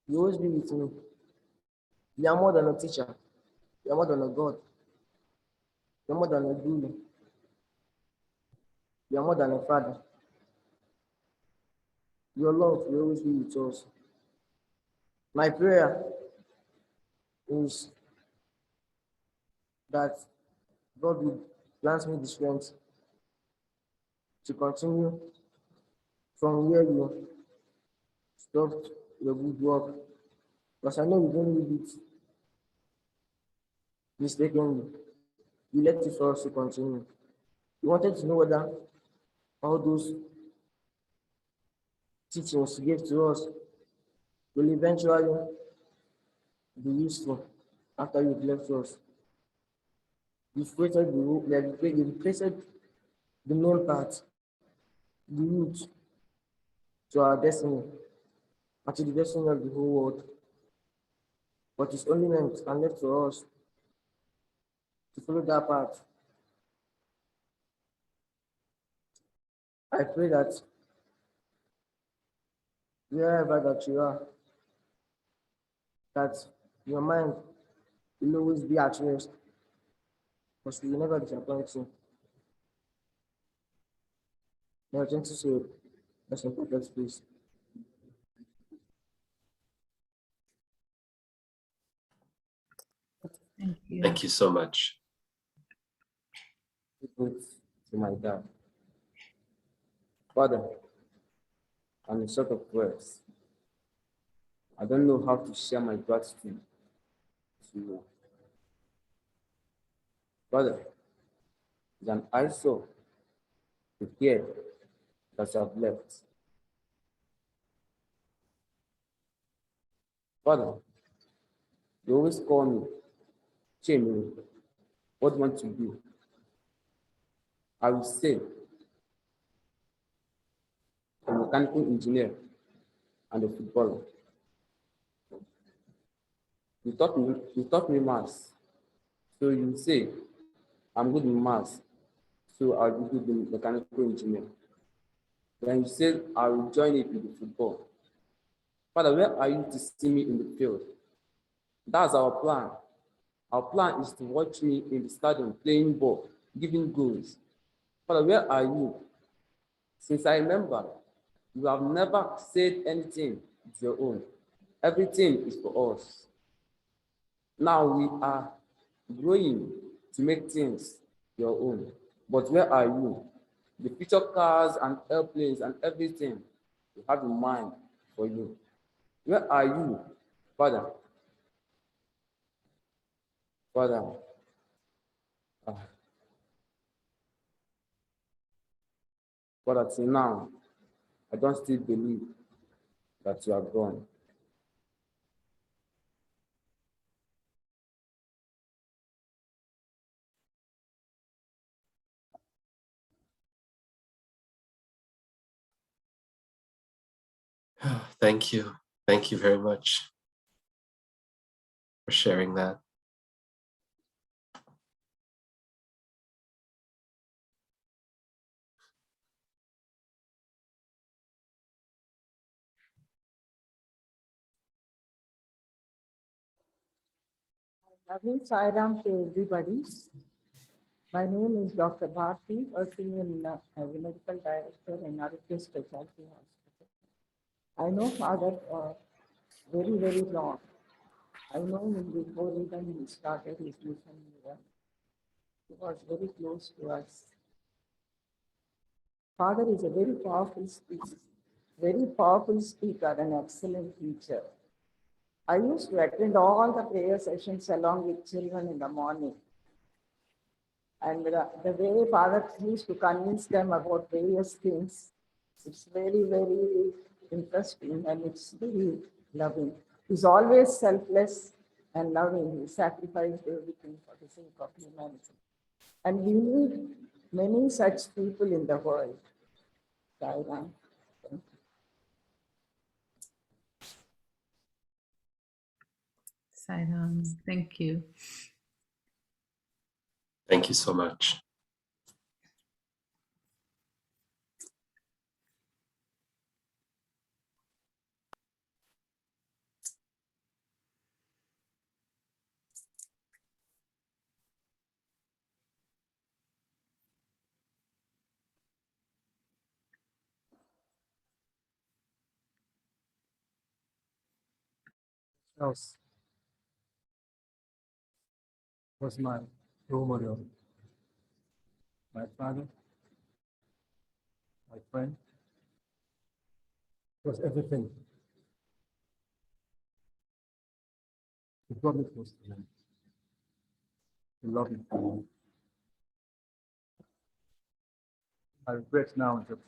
You always be with me. You are more than a teacher. You are more than a God. You are more than a guru. You are more than a father. Your love will always be with us. My prayer is that God will grant me the strength to continue from where you stopped your good work. Because I know you don't leave it mistakenly. You left it for us to continue. You wanted to know whether all those teachings you gave to us will eventually be useful after you've left us. You've created you've created the main part, the root to our destiny and to the destiny of the whole world. But it's only meant and left for us to follow that path. I pray that wherever that you are, that your mind will always be at rest, because we will never disappoint you. Now, gentle soul, that's a perfect space. Thank you. Thank you so much. To my dad. Father, I'm short of words. I don't know how to share my gratitude to you. Father, it's an eyesore to hear that you have left. Father, you always call me, Chemi, what do you want to do? I will say, a mechanical engineer and a footballer. You taught me maths. So you say, I'm good in maths, so I'll be good in mechanical engineer. Then you say, I will join it with the football. Father, where are you to see me in the field? That's our plan. Our plan is to watch me in the stadium playing ball, giving goals. Father, where are you? Since I remember, you have never said anything of your own. Everything is for us. Now we are growing to make things your own. But where are you? The future cars and airplanes and everything you have in mind for you. Where are you, Father? Father, Father, till now, I don't still believe that you are gone. Thank you. Thank you very much for sharing that. Loving Sairam to everybody. My name is Dr. Bharti, working in as a medical director in Arutya Specialty Hospital. I know Father very, very long. I know him before even he started his mission here. He was very close to us. Father is a very powerful speaker and excellent teacher. I used to attend all the prayer sessions along with children in the morning. And the way Father used to convince them about various things, it's very, very interesting and it's very loving. He's always selfless and loving. He sacrificed everything for the sake of humanity. And we need many such people in the world. Sairam. Sairam, thank you. Thank you so much. Else was my role model, my father, my friend, was everything. He brought me close to him. He loved me. I regret now that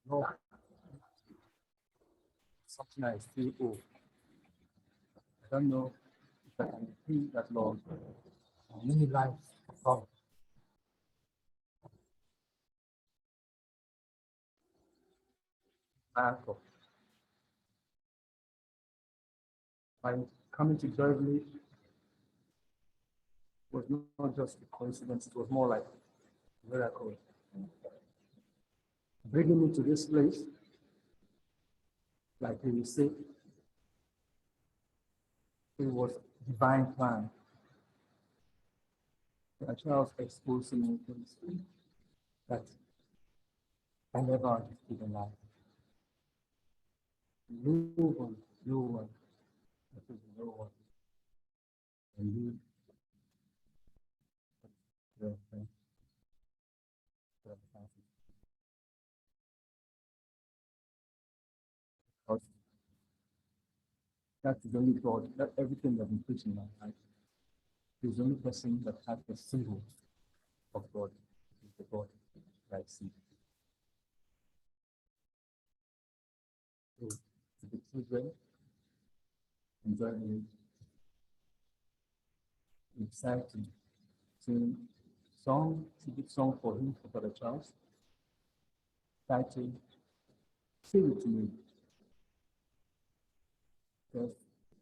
no, something I still owe. I don't know if I can pay that long. Many lives of my uncle. My coming to Beverly was not just a coincidence, it was more like a miracle. Bringing me to this place, like he will say, it was divine plan. My child exposed me to things that I never understood in life. No one, I think no one. And you, that's the only God, that everything that I'm preaching in my life. He's the only person that has the symbol of God, is the God that I see. So, to the children, enjoy me, exciting, sing song, tribute song for him, for Brother Charles, titled, Sing It To Me. Because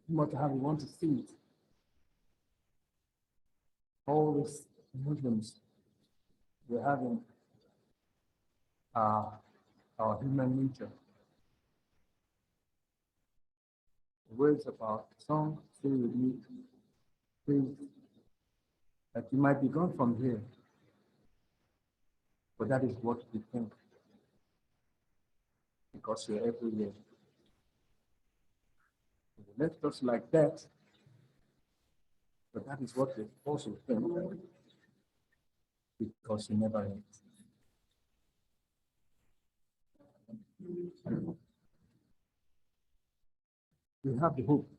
no matter how we want to see it, all these Muslims, we're having our human nature. The words about the song, stay with me, please, that you might be gone from here, but that is what we think, because you're everywhere. You left us like that, but that is what we also think, because you never left. We have the hope,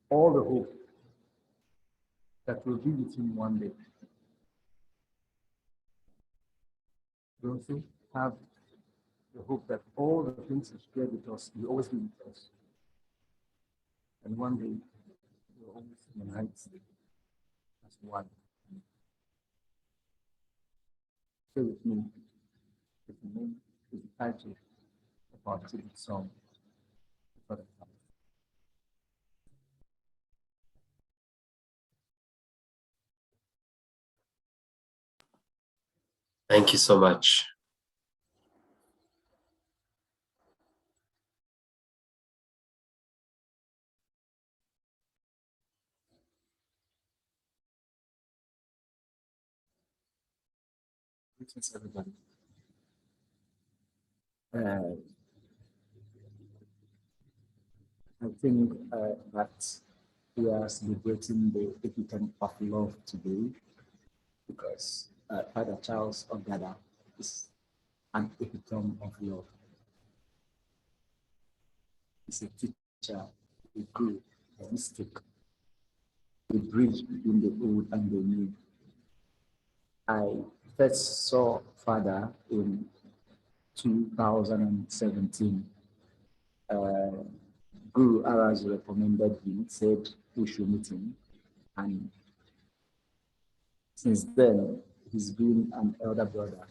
all the hope, that we'll be with him one day. We also have the hope that all the things he shared with us will always be with us. And one day, we'll always unite as one. Stay with me, with the name, with the title of our tribute song. Thank you so much. Greetings, everybody. I think that we are celebrating the epitome of love today because Father Charles Ogada is an epitome of love. He's a teacher, a guru, a mystic, a bridge between the old and the new. I first saw Father in 2017. Guru Aras recommended him, said we should meet him. And since then, he's been an elder brother.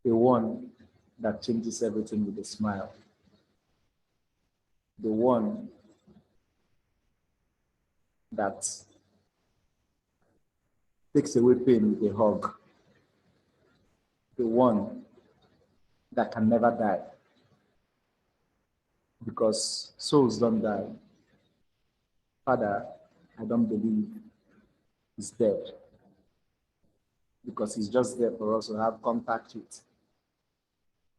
The one that changes everything with a smile. The one that takes away pain with a hug. The one that can never die. Because souls don't die. Father, I don't believe he's dead. Because he's just there for us to have contact with.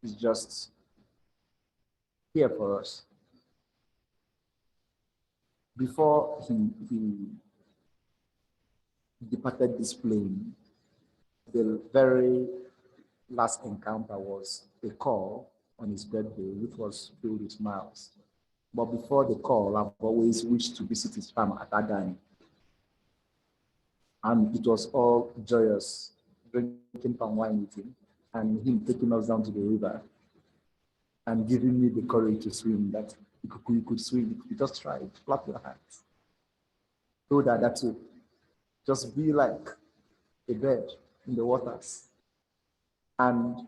He's just here for us. Before he departed this plane, the very last encounter was a call on his birthday, which was filled with smiles. But before the call, I've always wished to visit his farm at Agani. And it was all joyous, drinking palm wine with him, and him taking us down to the river and giving me the courage to swim, that you could swim, you just try it, flap your hands. So that to just be like a bird in the waters. And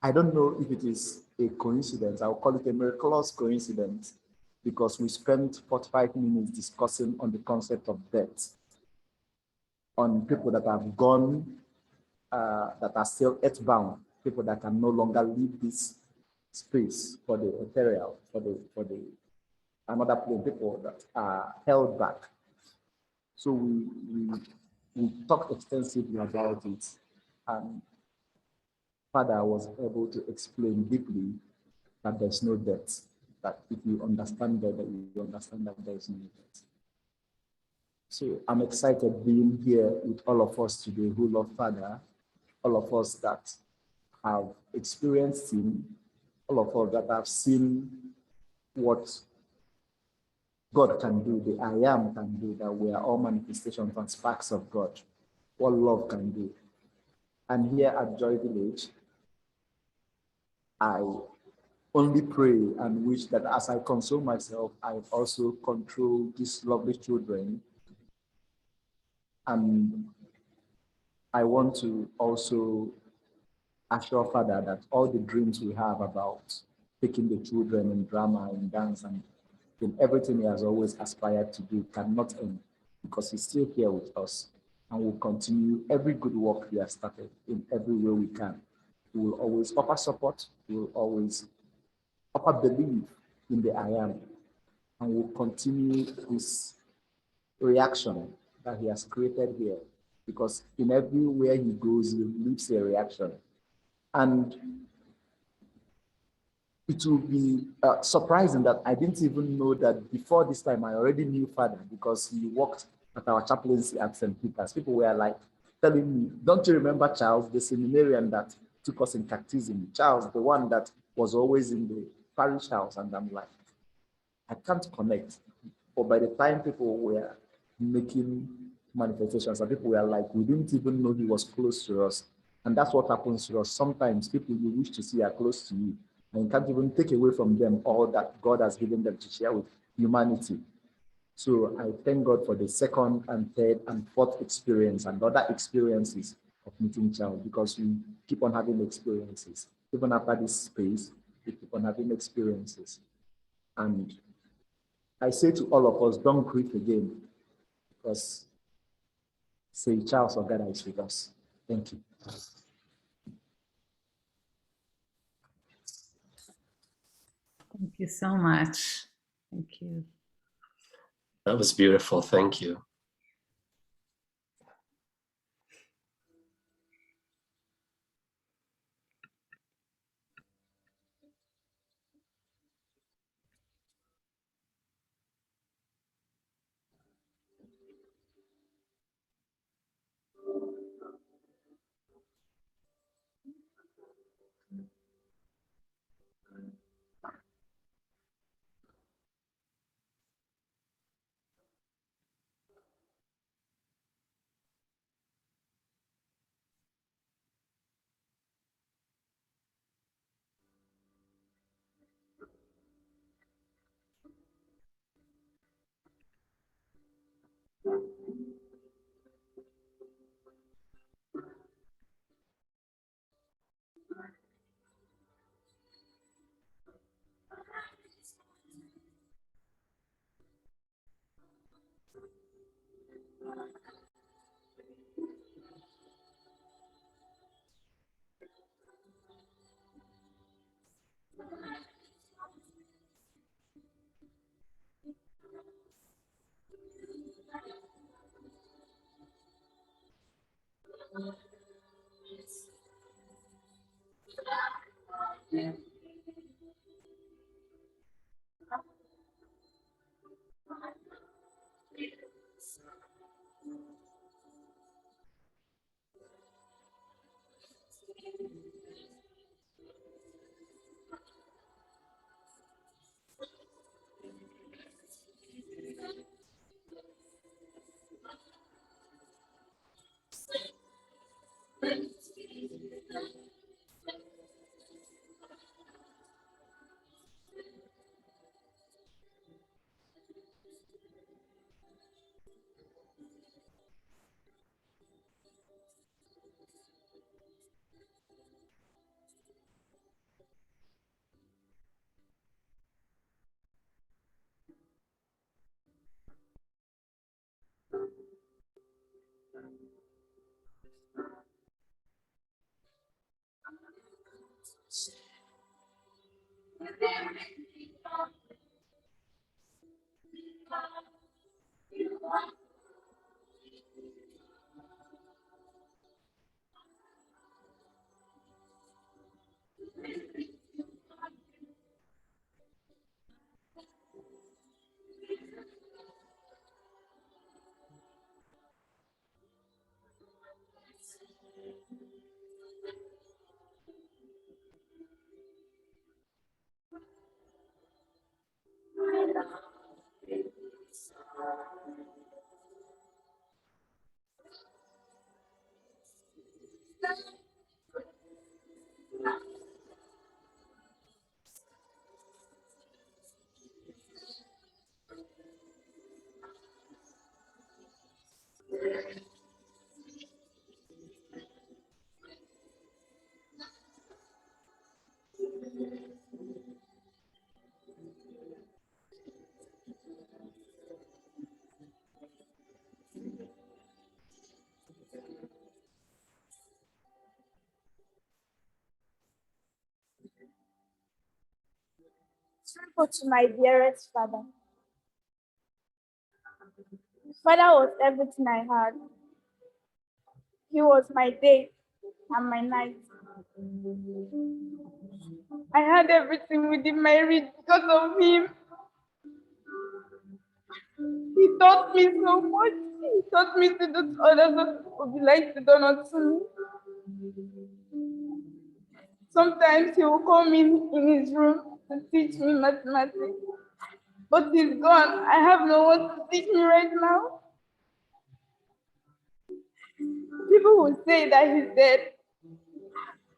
I don't know if it is a coincidence, I'll call it a miraculous coincidence, because we spent 45 minutes discussing on the concept of death, on people that have gone, that are still earthbound, people that can no longer leave this space for the ethereal, for the another plane, people that are held back. So we talked extensively about it, and Father was able to explain deeply that there's no death, that if you understand that, you understand that there's no death. So I'm excited being here with all of us today who love Father, all of us that have experienced him, all of us that have seen what God can do, the I am can do, that we are all manifestations and sparks of God, what love can do. And here at Joy Village, I only pray and wish that as I console myself, I also control these lovely children. And I want to also assure Father that all the dreams we have about taking the children in drama, in dance, and in everything he has always aspired to do cannot end, because he's still here with us and will continue every good work he has started in every way we can. We will always offer support, we will always offer belief in the I am, and will continue this reaction that he has created here, because in everywhere he goes, he leaves a reaction. And it will be surprising that I didn't even know that before this time I already knew Father, because he worked at our chaplaincy at St. Peter's. People were like telling me, don't you remember Charles, the seminarian that took us in catechism? Charles, the one that was always in the parish house. And I'm like, I can't connect. But by the time people were making manifestations, and people were like, we didn't even know he was close to us. And that's what happens to us. Sometimes people you wish to see are close to you, and you can't even take away from them all that God has given them to share with humanity. So I thank God for the second and third and fourth experience and other experiences of meeting Charles, because we keep on having experiences. Even after this space, we keep on having experiences. And I say to all of us, don't quit again, because say Charles Ogada is with us. Thank you. Thank you so much. Thank you. That was beautiful. Thank you. Simple to my dearest father. Father was everything I had. He was my day and my night. I had everything within my reach because of him. He taught me so much. He taught me to do to others what would be like to do not to me. Sometimes he will come in his room to teach me mathematics. But he's gone. I have no one to teach me right now. People will say that he's dead.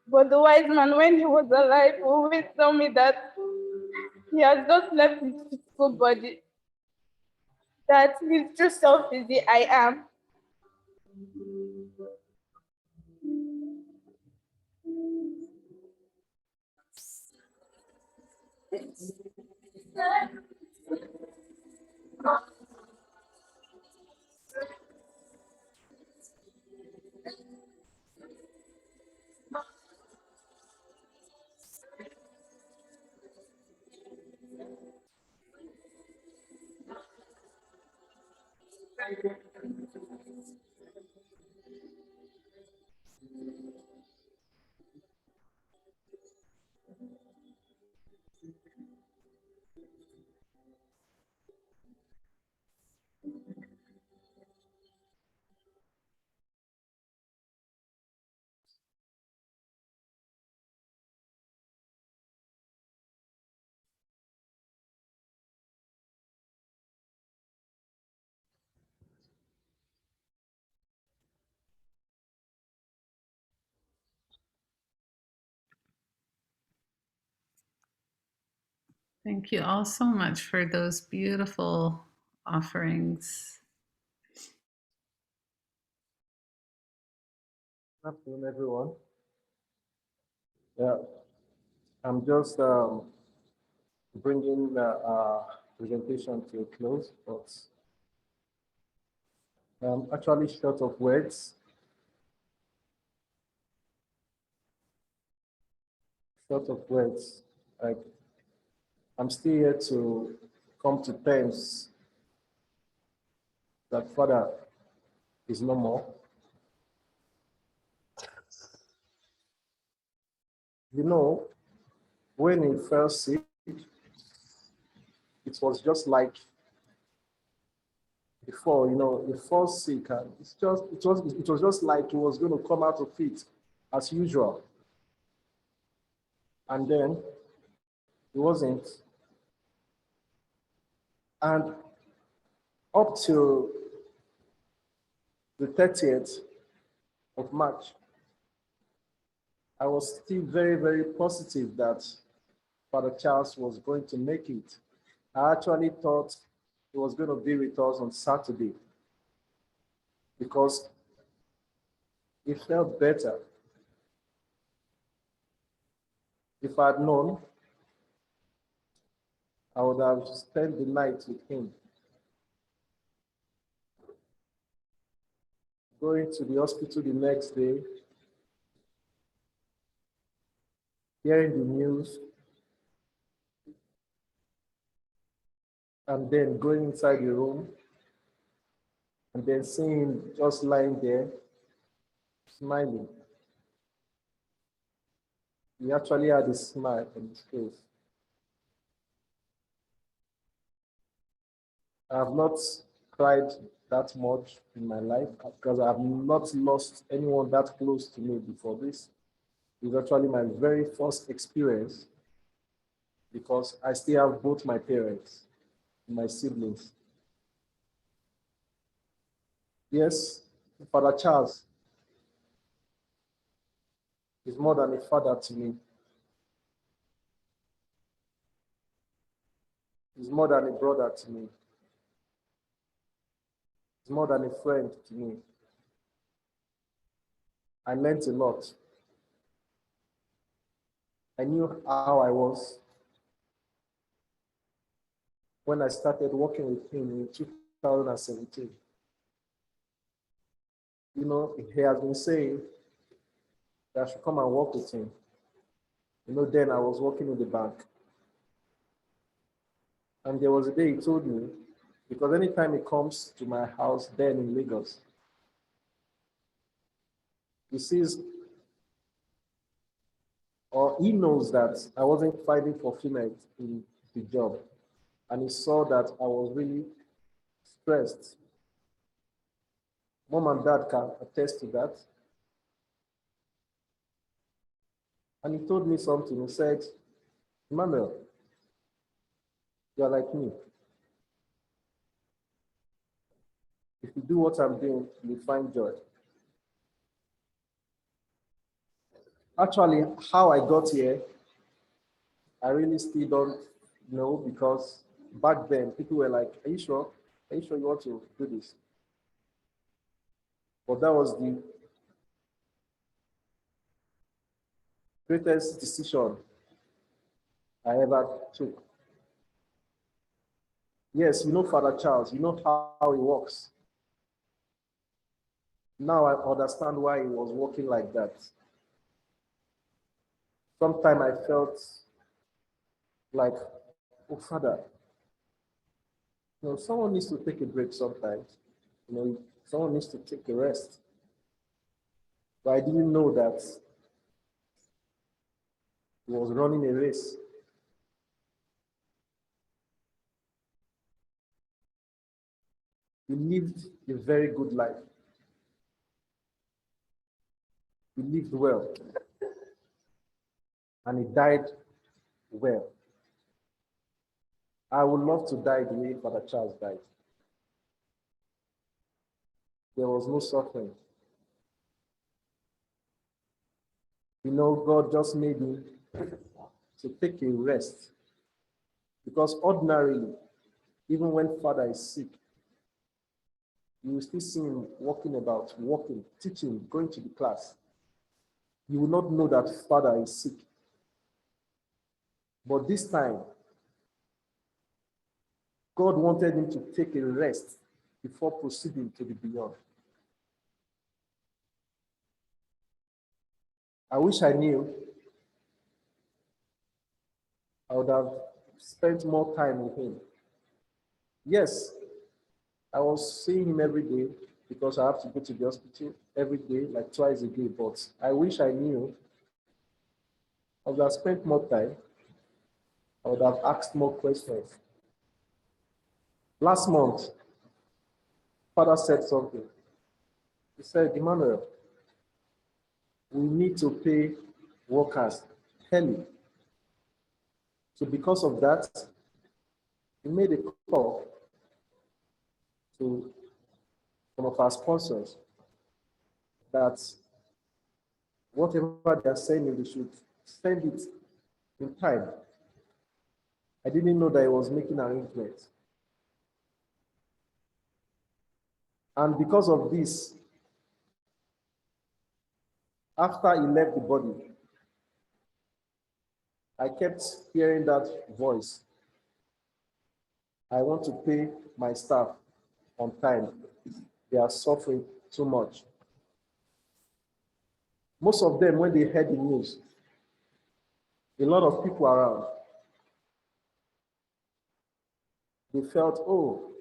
But the wise man, when he was alive, always tell me that he has just left his physical body. That his true self is the I am. Thank you all so much for those beautiful offerings. Good afternoon, everyone. Yeah, I'm just bringing the presentation to a close, but I'm actually short of words. Short of words. Like, I'm still here to come to terms that Father is no more. You know, when he fell sick, it was just like before, he fell sick, and it was just like he was going to come out of it as usual. And then he wasn't. And up till the 30th of March, I was still very, very positive that Father Charles was going to make it. I actually thought he was going to be with us on Saturday because it felt better. If I had known, I would have spent the night with him. Going to the hospital the next day, hearing the news, and then going inside the room, and then seeing him just lying there, smiling. He actually had a smile on his face. I have not cried that much in my life because I have not lost anyone that close to me before this. It's actually my very first experience because I still have both my parents and my siblings. Yes, Father Charles is more than a father to me. He's more than a brother to me. He's more than a friend to me. I learned a lot. I knew how I was when I started working with him in 2017. He has been saying that I should come and work with him. Then I was working in the bank. And there was a day he told me, because anytime he comes to my house then in Lagos, he sees, or he knows that I wasn't finding fulfillment in the job. And he saw that I was really stressed. Mom and dad can attest to that. And he told me something. He said, Emmanuel, you are like me. If you do what I'm doing, you'll find joy. Actually, how I got here, I really still don't know, because back then people were like, are you sure? Are you sure you want to do this? But that was the greatest decision I ever took. Yes, Father Charles, how he works. Now I understand why he was working like that. Sometimes I felt like, oh, Father, someone needs to take a break sometimes. Someone needs to take a rest. But I didn't know that he was running a race. He lived a very good life. He lived well. And he died well. I would love to die the way Father Charles died. There was no suffering. God just made me to take a rest. Because ordinarily, even when Father is sick, you will still see him walking about, walking, teaching, going to the class. You will not know that Father is sick. But this time, God wanted him to take a rest before proceeding to the beyond. I wish I knew. I would have spent more time with him. Yes, I was seeing him every day because I have to go to the hospital every day, like twice a day. But I wish I knew. I would have spent more time. I would have asked more questions. Last month, Father said something. He said, Emmanuel, we need to pay workers early. So because of that, he made a call to some of our sponsors that whatever they are sending, they should send it in time. I didn't know that he was making arrangements. And because of this, after he left the body, I kept hearing that voice. I want to pay my staff on time. They are suffering too much. Most of them, when they heard the news, a lot of people around, they felt, oh,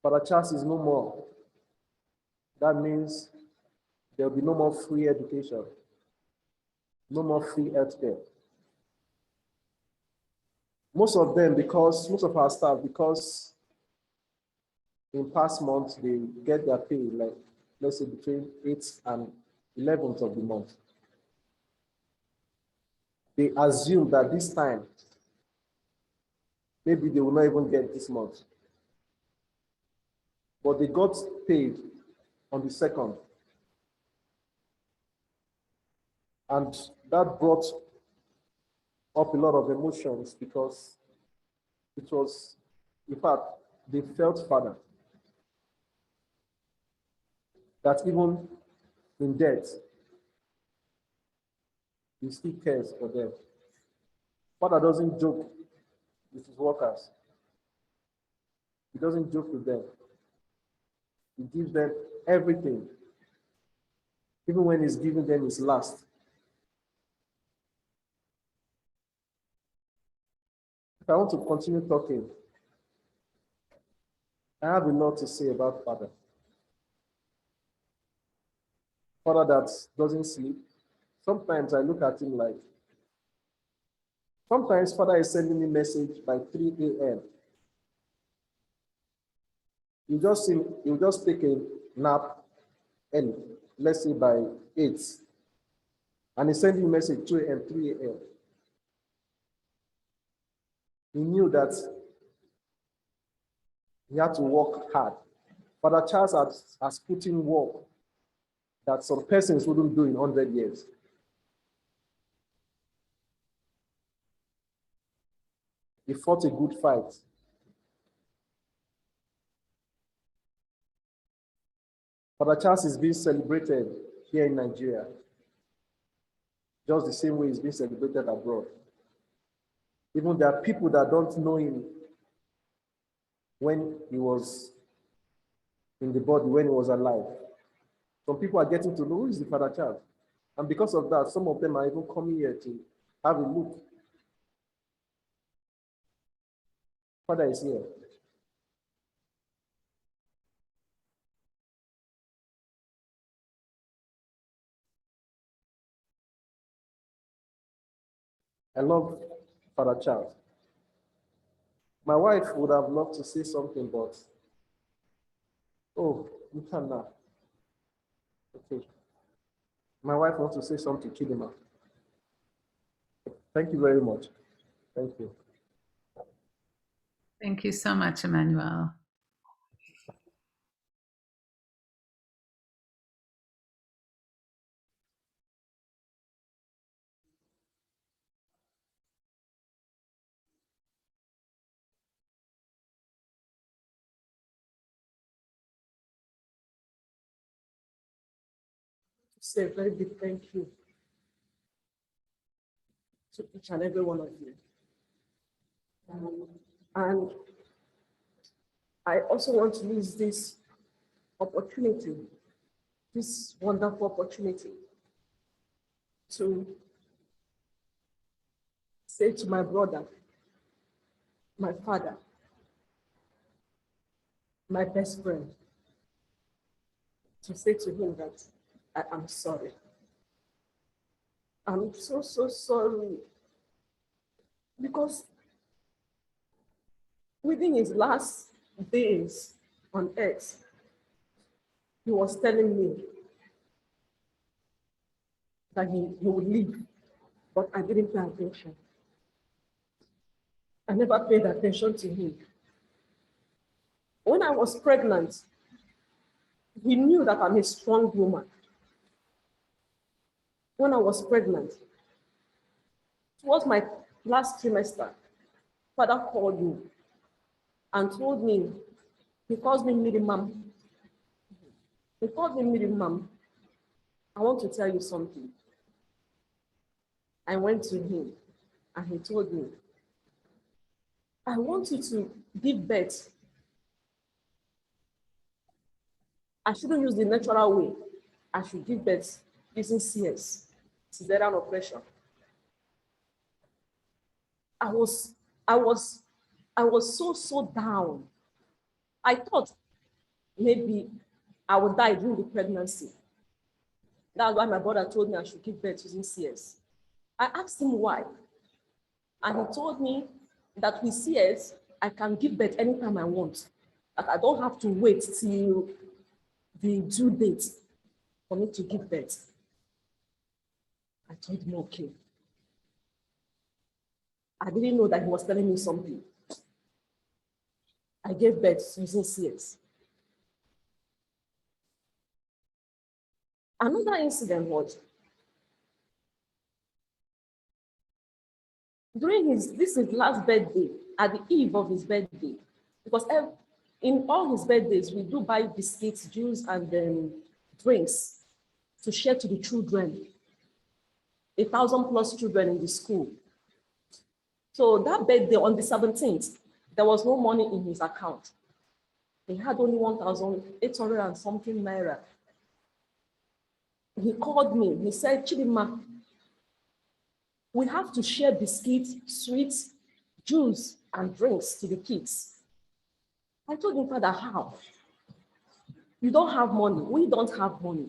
Father Charles is no more. That means there will be no more free education, no more free healthcare. Most of them, most of our staff, because in past months, they get their pay, like, let's say between 8th and 11th of the month. They assume that this time, maybe they will not even get this month. But they got paid on the 2nd. And that brought up a lot of emotions because it was, in fact, they felt Father. That even in death, he still cares for them. Father doesn't joke with his workers. He doesn't joke with them. He gives them everything, even when he's giving them his last. If I want to continue talking, I have a lot to say about Father. Father that doesn't sleep. Sometimes I look at him like, sometimes Father is sending me a message by 3 a.m. He'll just take a nap early, let's say by 8. And he's sending me a message 2 a.m., 3 a.m. He knew that he had to work hard. Father Charles has put in work that some persons wouldn't do in 100 years. He fought a good fight. Father Charles is being celebrated here in Nigeria, just the same way he's being celebrated abroad. Even there are people that don't know him when he was in the body, when he was alive. Some people are getting to know who is the Father Charles. And because of that, some of them are even coming here to have a look. Father is here. I love Father Charles. My wife would have loved to say something, but oh, you can now. Okay. My wife wants to say something to Chidima. Thank you very much. Thank you. Thank you so much, Emmanuel. Say a very big thank you to each and every one of you. And I also want to use this opportunity, this wonderful opportunity, to say to my brother, my father, my best friend, to say to him that I am sorry. I'm so, so sorry Because within his last days on earth, he was telling me that he would leave, but I didn't pay attention. I never paid attention to him. When I was pregnant, he knew that I'm a strong woman. When I was pregnant, towards my last trimester, father called me and told me, he calls me Mirimam. He called me Mirimam. I want to tell you something. I went to him and he told me, I want you to give birth. I shouldn't use the natural way. I should give birth using CS, cesarean operation. I was so down. I thought maybe I would die during the pregnancy. That's why my brother told me I should give birth using CS. I asked him why. And he told me that with CS, I can give birth anytime I want. That I don't have to wait till the due date for me to give birth. I told him, okay. I didn't know that he was telling me something. I gave birth using CS. Another incident was during this is his last birthday, at the eve of his birthday, because in all his birthdays, we do buy biscuits, juice, and drinks to share to the children, 1,000+ children in the school. So that birthday on the 17th, there was no money in his account. He had only 1,800 and something naira. He called me, he said, Chidima, we have to share biscuits, sweets, juice, and drinks to the kids. I told him, Father, how? You don't have money, we don't have money.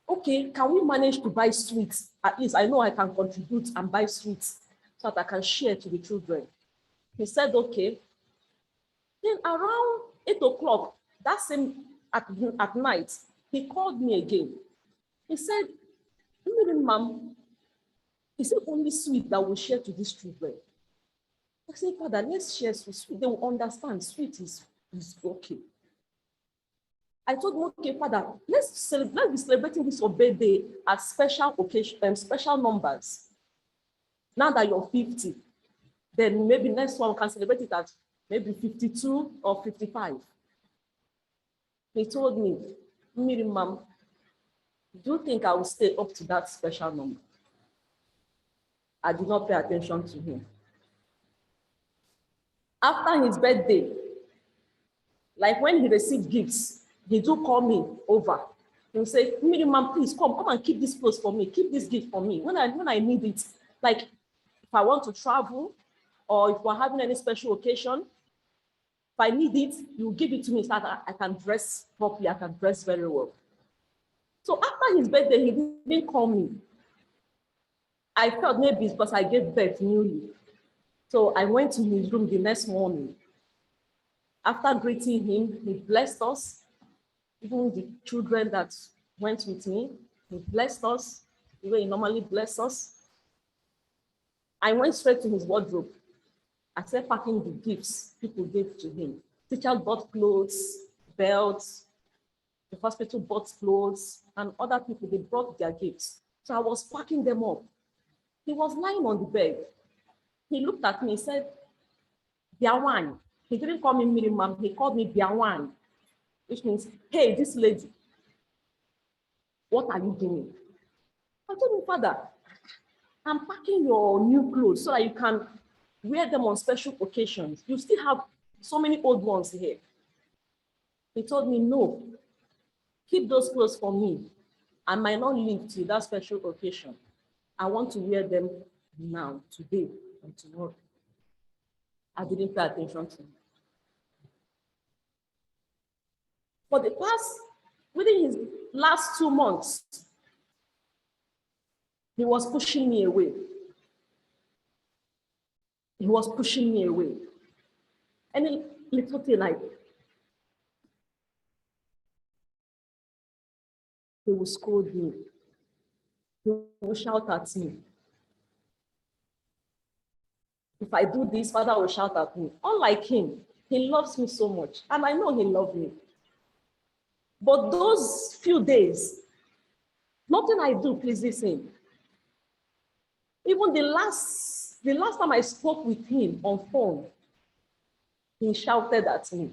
Okay, can we manage to buy sweets? At least I know I can contribute and buy sweets so that I can share to the children. He said, okay. Then around 8 o'clock, that same at night, he called me again. He said, Mom, is it only sweet that we share to these children? I said, Father, let's share sweet. They will understand sweet is okay. I told him, okay, Father, let's be celebrating this birthday at special occasion, special numbers. Now that you're 50, then maybe next one we can celebrate it at maybe 52 or 55. He told me, Miriam, do you think I will stay up to that special number? I did not pay attention to him. After his birthday, like when he received gifts, he do call me over. He will say, Miriam, please come and keep this clothes for me, keep this gift for me. When I need it, like if I want to travel or if we're having any special occasion, if I need it, you give it to me so that I can dress properly, I can dress very well. So after his birthday, he didn't call me. I felt maybe it's because I gave birth newly. So I went to his room the next morning. After greeting him, he blessed us. Even the children that went with me, he blessed us the way he normally blesses us. I went straight to his wardrobe. I started packing the gifts people gave to him. Teachers bought clothes, belts, the hospital bought clothes, and other people, they brought their gifts. So I was packing them up. He was lying on the bed. He looked at me, he said, Biawan. He didn't call me Miriam, he called me Biawan, which means, hey, this lady, what are you doing? I told him, Father, I'm packing your new clothes so that you can wear them on special occasions. You still have so many old ones here. He told me, no, keep those clothes for me. I might not live till that special occasion. I want to wear them now, today, and tomorrow. I didn't pay attention to him. For the past, within his last 2 months, he was pushing me away. he was pushing me away. Any little thing I did, he would scold me. He would shout at me. If I do this, Father will shout at me. Unlike him, he loves me so much, and I know he loved me. But those few days, nothing I do pleases him. Even the last time I spoke with him on phone, he shouted at me,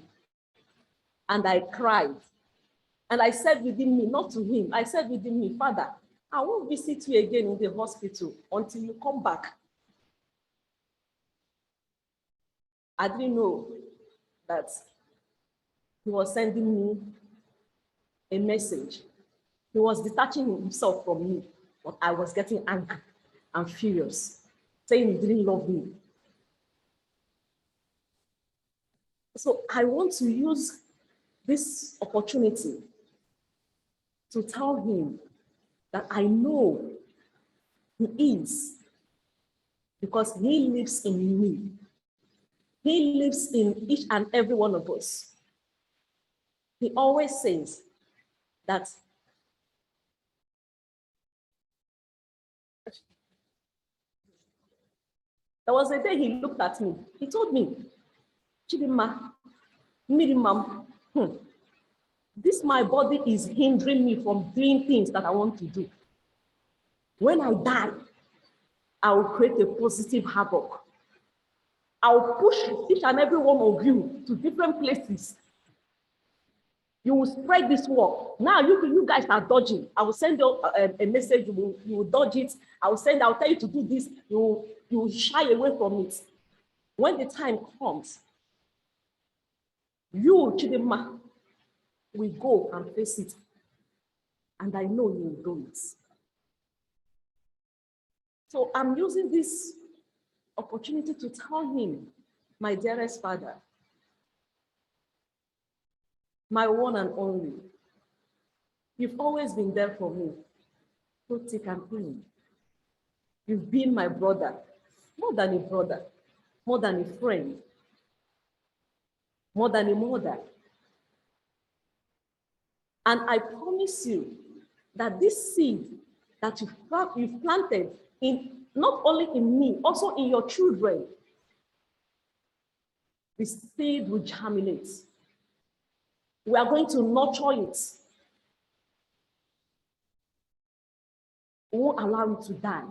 and I cried. And I said within me, not to him, I said within me, Father, I won't visit you again in the hospital until you come back. I didn't know that he was sending me a message. He was detaching himself from me, but I was getting angry and furious, saying he didn't love me. So I want to use this opportunity to tell him that I know he is, because he lives in me. He lives in each and every one of us. He always says that there was a day he looked at me. He told me, Chidima, Mirimam, this my body is hindering me from doing things that I want to do. When I die, I will create a positive havoc. I will push each and every one of you to different places. You will spread this work. Now you guys are dodging. I will send you a message, you will dodge it. I'll tell you to do this. You will shy away from it. When the time comes, you, Chidima, will go and face it. And I know you will do it. So I'm using this opportunity to tell him, my dearest father, my one and only, you've always been there for me, through thick and thin. You've been my brother, more than a brother, more than a friend, more than a mother. And I promise you that this seed that you've planted in, not only in me, also in your children, the seed will germinate. We are going to nurture it. We won't allow it to die.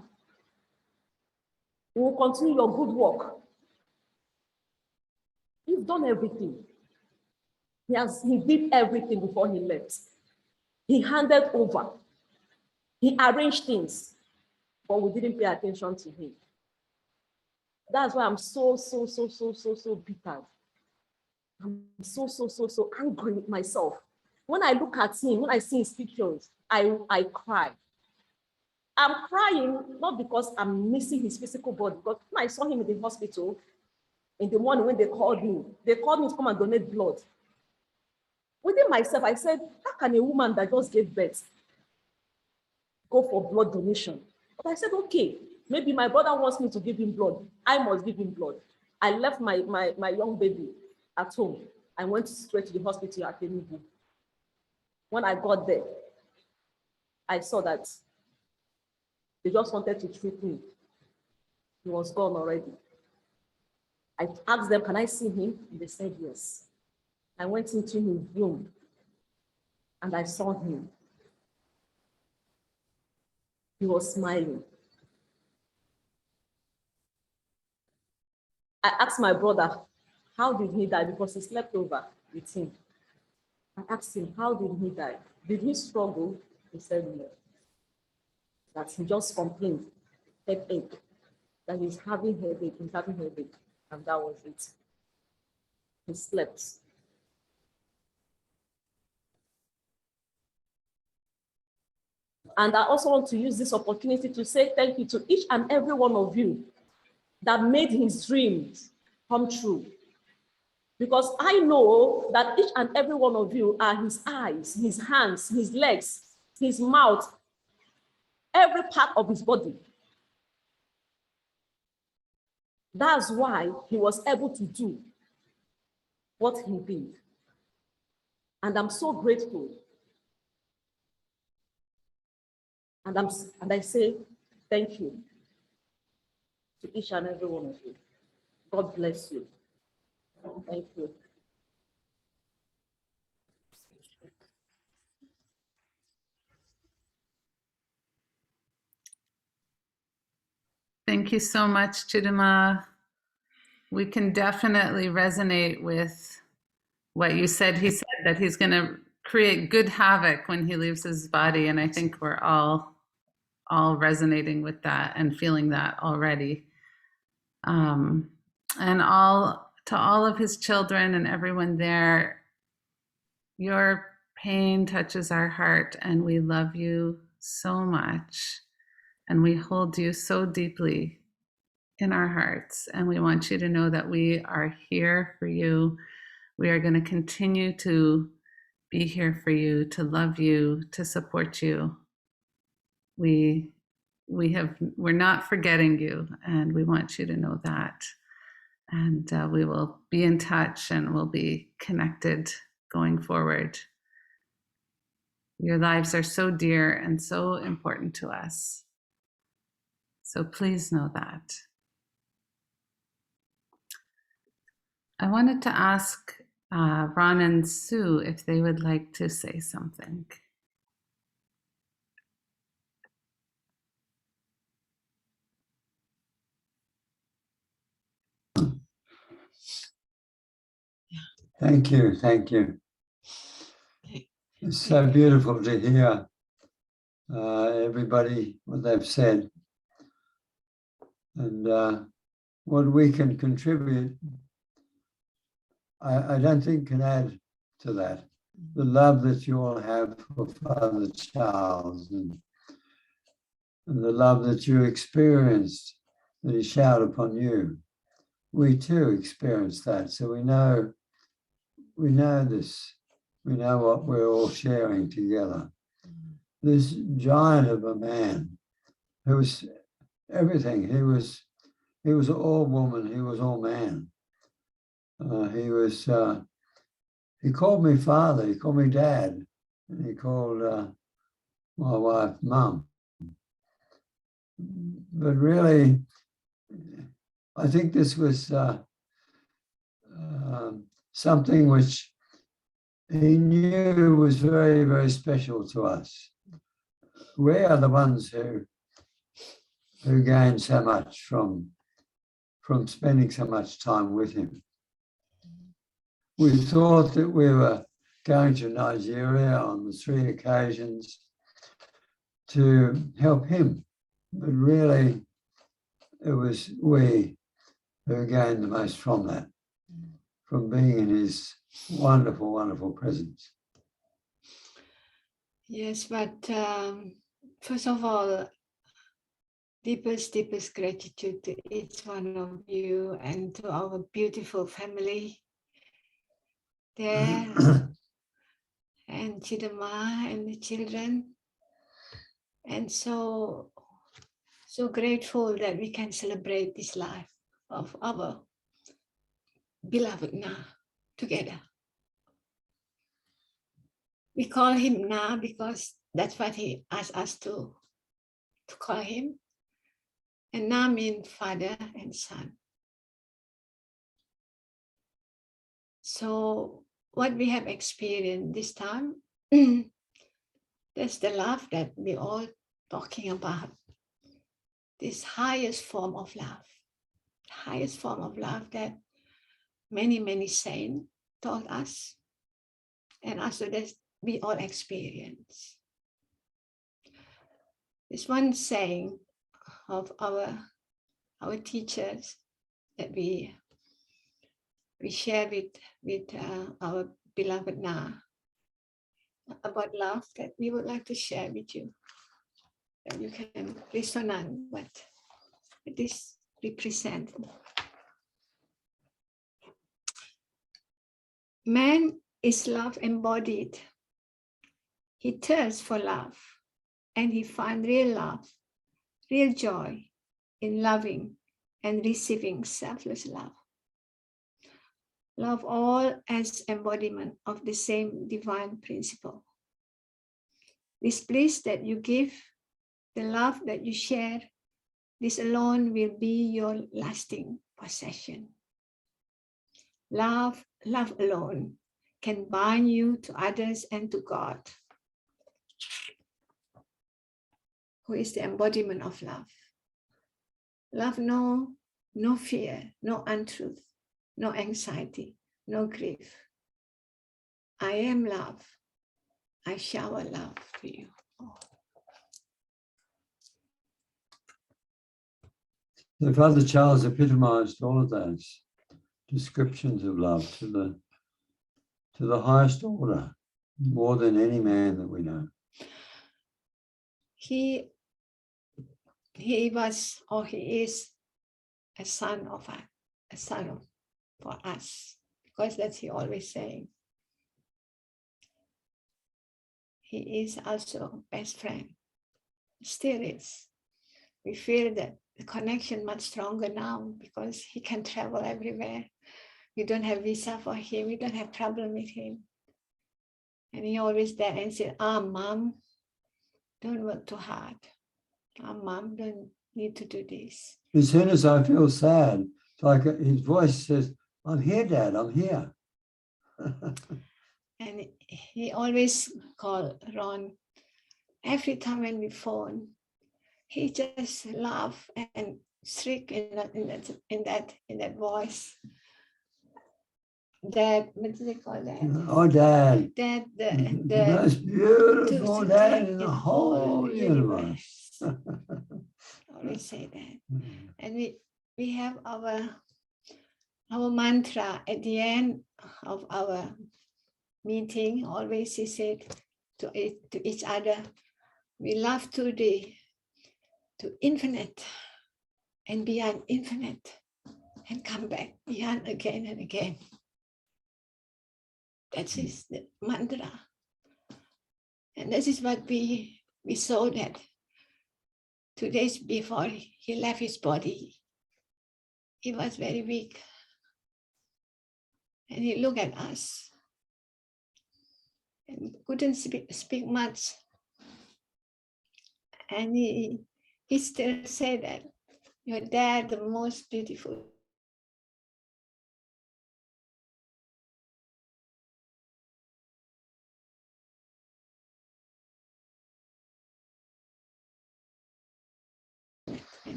We will continue your good work. You've done everything. He did everything before he left. He handed over. He arranged things, but we didn't pay attention to him. That's why I'm so bitter. I'm so angry with myself. When I look at him, when I see his pictures, I cry. I'm crying not because I'm missing his physical body, but when I saw him in the hospital in the morning when they called me to come and donate blood. Within myself, I said, how can a woman that just gave birth go for blood donation? But I said, okay, maybe my brother wants me to give him blood. I must give him blood. I left my young baby at home. I went straight to the hospital at Enugu. When I got there, I saw that they just wanted to treat me. He was gone already. I asked them, can I see him? And they said yes. I went into his room and I saw him. He was smiling. I asked my brother, how did he die? Because he slept over with him. I asked him, how did he die? Did he struggle? He said no. That he just complained, headache, that he's having headache, and that was it. He slept. And I also want to use this opportunity to say thank you to each and every one of you that made his dreams come true. Because I know that each and every one of you are his eyes, his hands, his legs, his mouth, every part of his body. That's why he was able to do what he did. And I'm so grateful. And I say thank you to each and every one of you. God bless you. Thank you. Thank you so much, Chidima. We can definitely resonate with what you said. He said that he's going to create good havoc when he leaves his body, and I think we're all resonating with that and feeling that already. And to all of his children and everyone there, your pain touches our heart, and we love you so much, and we hold you so deeply in our hearts, and we want you to know that we are here for you. We are going to continue to be here for you, to love you, to support you. We're not forgetting you, and we want you to know that. And we will be in touch, and we'll be connected going forward. Your lives are so dear and so important to us. So please know that. I wanted to ask Ron and Sue if they would like to say something. Thank you, thank you. It's so beautiful to hear everybody, what they've said, and what we can contribute, I don't think can add to that. The love that you all have for Father Charles, and the love that you experienced, that he showered upon you. We too experienced that, so we know this. We know what we're all sharing together. This giant of a man who was everything. He was all woman. He was all man. He called me father. He called me dad. And he called my wife mum. But really, I think this was something which he knew was very, very special to us. We are the ones who gain so much from spending so much time with him. We thought that we were going to Nigeria on the 3 occasions to help him, but really it was we who gained the most from that, from being in his wonderful, wonderful presence. Yes, but first of all, deepest gratitude to each one of you and to our beautiful family there, and Chidama and the children. And so grateful that we can celebrate this life of our beloved Na together. We call him Na because that's what he asked us to call him. And Na means father and son. So what we have experienced this time, that's the love that we all talking about. This highest form of love that many saints taught us, and also that we all experience. This one saying of our teachers that we share with our beloved Na about love that we would like to share with you, that you can resonate what this represents. Man is love embodied. He thirsts for love, and he finds real love, real joy in loving and receiving selfless love. Love all as embodiment of the same divine principle. This bliss that you give, the love that you share, this alone will be your lasting possession. Love alone can bind you to others and to God, who is the embodiment of love. Love no fear, no untruth, no anxiety, no grief. I am love. I shower love to you. So Father Charles epitomized all of those descriptions of love to the highest order, more than any man that we know. He was, or he is, a son for us, because that's he always saying. He is also best friend, still is. We feel that the connection much stronger now because he can travel everywhere. We don't have visa for him. We don't have problem with him. And he always there and said, Mom, don't work too hard. Mom, don't need to do this. As soon as I feel sad, it's like his voice says, I'm here, Dad, I'm here. And he always called Ron. Every time when we phone, he just laugh and shriek in that voice. Dad, what do they call that? Oh, Dad. Dad, the most beautiful dad in the whole universe. Always say that. And we have our mantra at the end of our meeting. Always he said to each other, we love today to infinite and beyond infinite and come back beyond again and again. That is the mantra. And this is what we saw that 2 days before he left his body. He was very weak. And he looked at us and couldn't speak much. And he still said that your dad, the most beautiful.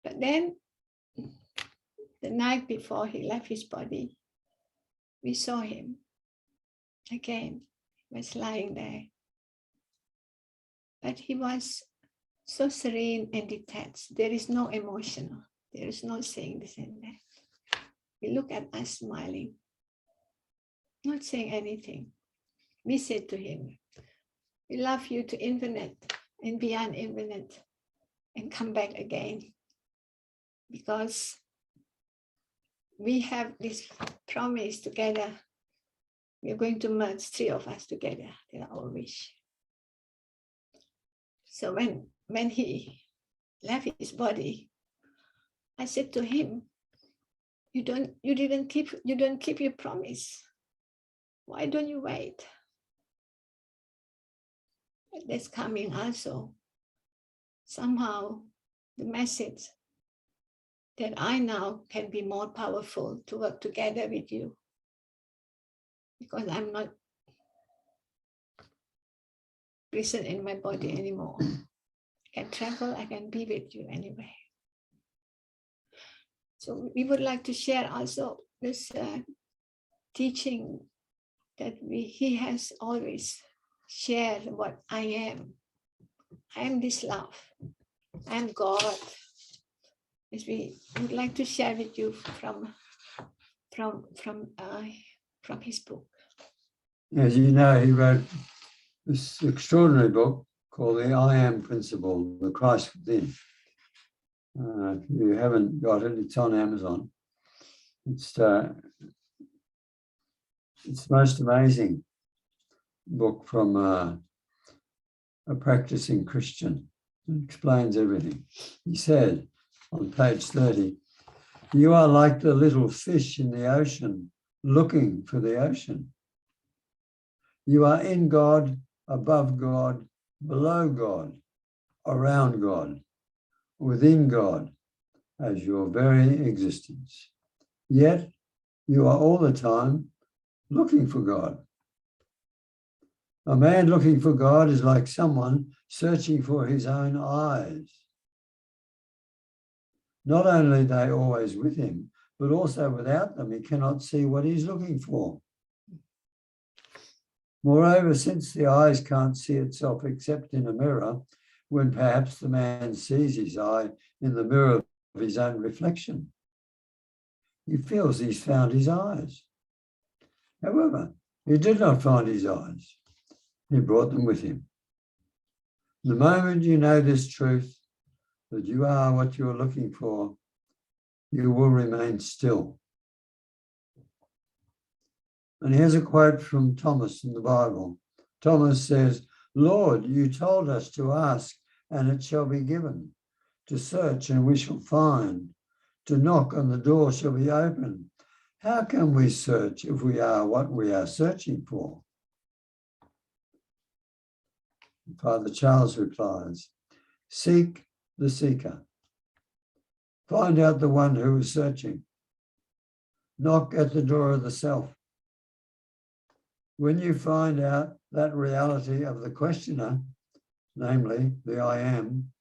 But then the night before he left his body, we saw him again. He was lying there. But he was so serene and detached. There is no emotional. There is no saying this and that. He looked at us smiling, not saying anything. We said to him, we love you to infinite and beyond infinite and come back again. Because we have this promise together. We're going to merge 3 of us together. That's our wish. So when he left his body, I said to him, you don't keep your promise. Why don't you wait? That's coming also. Somehow the message that I now can be more powerful to work together with you. Because I'm not present in my body anymore. I can travel, I can be with you anyway. So we would like to share also this teaching that he has always shared what I am. I am this love. I am God. As we would like to share with you from his book. As you know, he wrote this extraordinary book called The I Am Principle, The Christ Within. If you haven't got it, it's on Amazon. It's the most amazing book from a practicing Christian. It explains everything. He said on page 30, you are like the little fish in the ocean looking for the ocean. You are in God, above God, below God, around God, within God, as your very existence. Yet you are all the time looking for God. A man looking for God is like someone searching for his own eyes. Not only are they always with him, but also without them, he cannot see what he's looking for. Moreover, since the eyes can't see itself except in a mirror, when perhaps the man sees his eye in the mirror of his own reflection, he feels he's found his eyes. However, he did not find his eyes. He brought them with him. The moment you know this truth, that you are what you're looking for, you will remain still. And here's a quote from Thomas in the Bible. Thomas says, Lord, you told us to ask and it shall be given, to search and we shall find, to knock and the door shall be opened. How can we search if we are what we are searching for? Father Charles replies, seek the seeker. Find out the one who is searching. Knock at the door of the self. When you find out that reality of the questioner, namely the I am,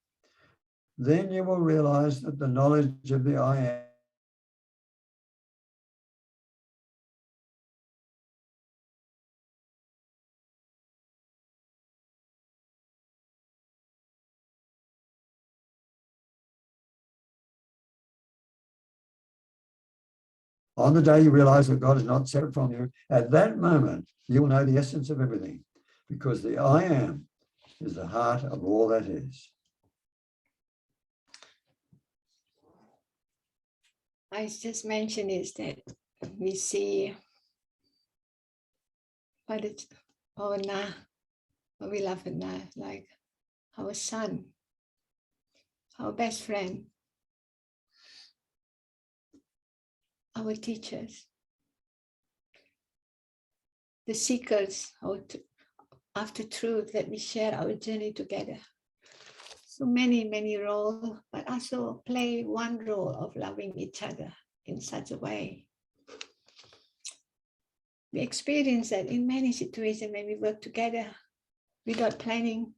then you will realize that the knowledge of the I am on the day you realize that God is not separate from you, at that moment, you will know the essence of everything, because the I am is the heart of all that is. I just mentioned is that we see Father our Na, our beloved Na, like our son, our best friend, our teachers, the seekers after truth, that we share our journey together. So many roles, but also play one role of loving each other in such a way. We experience that in many situations when we work together without planning,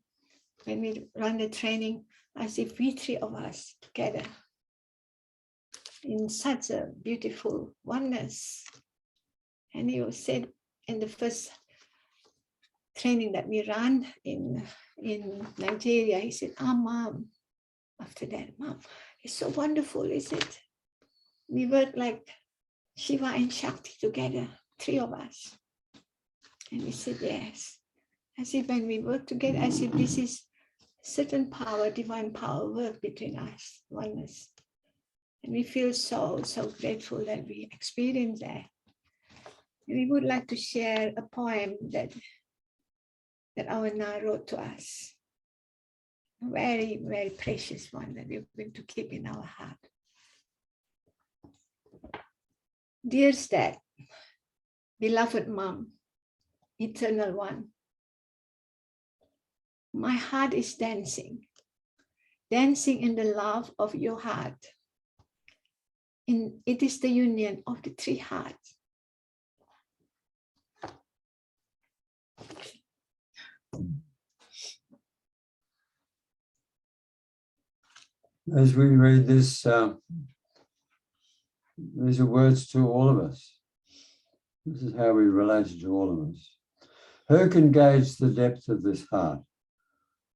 when we run the training, as if we three of us together in such a beautiful oneness. And you said in the first training that we ran in Nigeria, he said, Mom, after that, Mom, it's so wonderful, is it? We work like Shiva and Shakti together, three of us. And we said, yes. As if when we work together, as if this is certain power, divine power work between us, oneness. And we feel so grateful that we experience that. And we would like to share a poem that our Na wrote to us. A very, very precious one that we're going to keep in our heart. Dear Dad, beloved Mom, eternal one, my heart is dancing in the love of your heart. It is the union of the three hearts. As we read this, these are words to all of us. This is how we relate to all of us. Who can gauge the depth of this heart,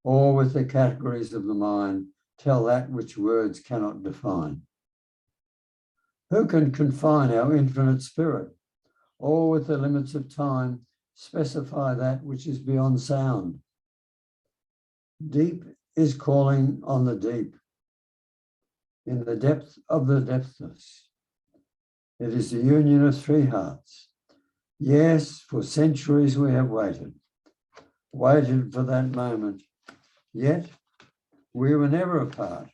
or with the categories of the mind, tell that which words cannot define? Who can confine our infinite spirit, or with the limits of time, specify that which is beyond sound? Deep is calling on the deep, in the depth of the depthless. It is the union of three hearts. Yes, for centuries we have waited for that moment. Yet We were never apart.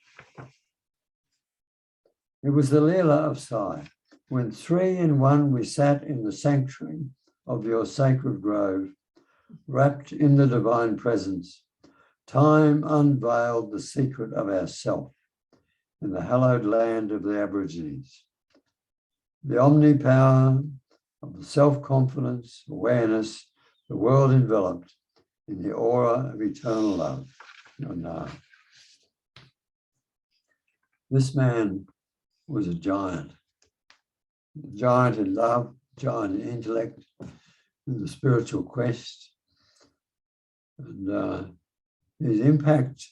It was the Leela of Sai, when 3 in 1 we sat in the sanctuary of your sacred grove, wrapped in the divine presence. Time unveiled the secret of ourself in the hallowed land of the Aborigines. The omnipower of the self-confidence, awareness, the world enveloped in the aura of eternal love. No. This man was a giant in love, giant in intellect, in the spiritual quest. And his impact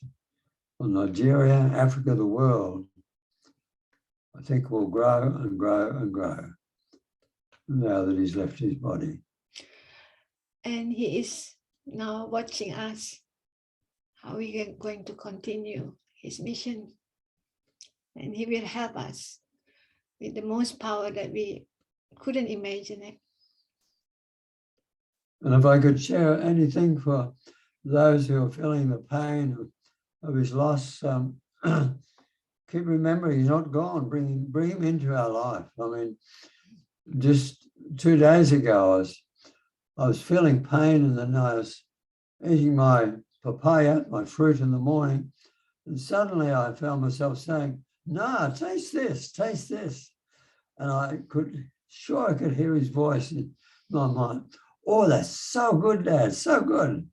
on Nigeria, Africa, the world, I think will grow and grow and grow now that he's left his body. And he is now watching us, how we are going to continue his mission. And he will help us with the most power that we couldn't imagine it. And if I could share anything for those who are feeling the pain of his loss, keep remembering he's not gone. Bring him into our life. I mean, just 2 days ago, I was feeling pain, and then I was eating my papaya, my fruit in the morning, and suddenly I found myself saying, "No, taste this, taste this," and I could hear his voice in my mind. "Oh, that's so good, Dad, so good."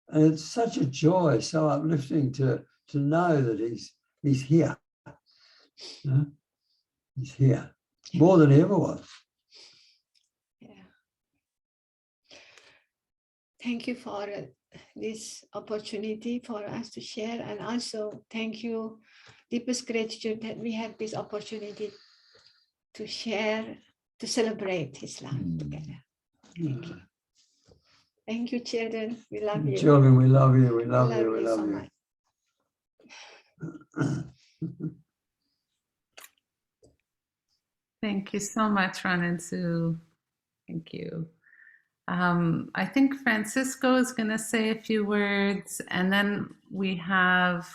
And it's such a joy, so uplifting to know that he's here. You know? He's here more than he ever was. Yeah. Thank you for this opportunity for us to share, and also thank you, deepest gratitude that we have this opportunity to share, to celebrate his life together. Thank you. Thank you, children. We love you. Children, we love you. We love you. We love so you. much. Thank you so much, Ron and Sue. Thank you. I think Francisco is going to say a few words, and then we have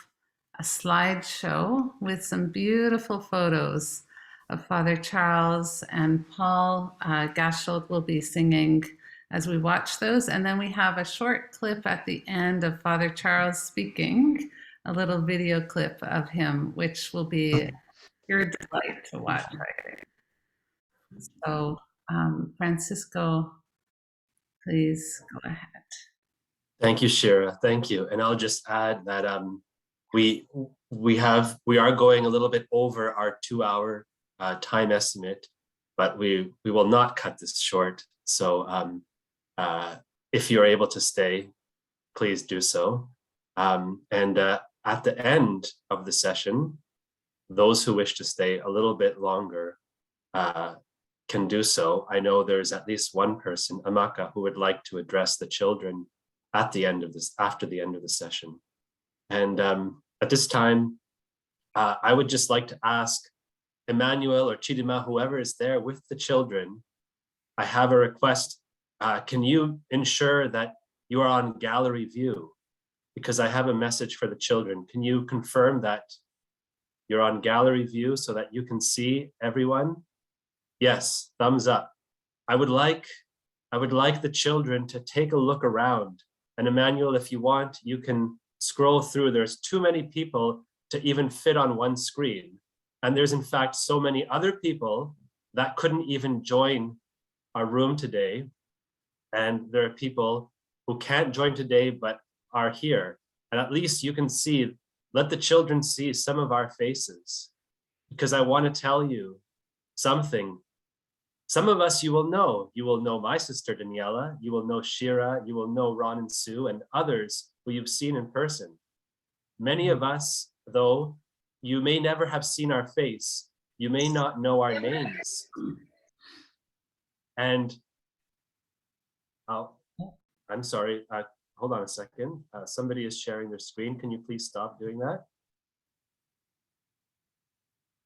a slideshow with some beautiful photos of Father Charles, and Paul Gasholt will be singing as we watch those. And then we have a short clip at the end of Father Charles speaking, a little video clip of him, which will be your delight to watch, I think. So, Francisco, please go ahead. Thank you, Shira. Thank you. And I'll just add that we are going a little bit over our 2-hour time estimate, but we will not cut this short. So if you're able to stay, please do so. And at the end of the session, those who wish to stay a little bit longer can do so. I know there's at least one person, Amaka, who would like to address the children at the end of this, after the end of the session. And at this time, I would just like to ask Emmanuel or Chidima, whoever is there with the children, I have a request. Can you ensure that you are on gallery view? Because I have a message for the children. Can you confirm that you're on gallery view so that you can see everyone? Yes, thumbs up. I would like the children to take a look around. And Emmanuel, if you want, you can scroll through. There's too many people to even fit on one screen. And there's in fact so many other people that couldn't even join our room today. And there are people who can't join today, but are here. And at least you can see, let the children see some of our faces, because I want to tell you something. Some of us you will know my sister Daniela, you will know Shira, you will know Ron and Sue, and others who you've seen in person. Many of us, though, you may never have seen our face. You may not know our names. And I'm sorry, hold on a second. Somebody is sharing their screen. Can you please stop doing that?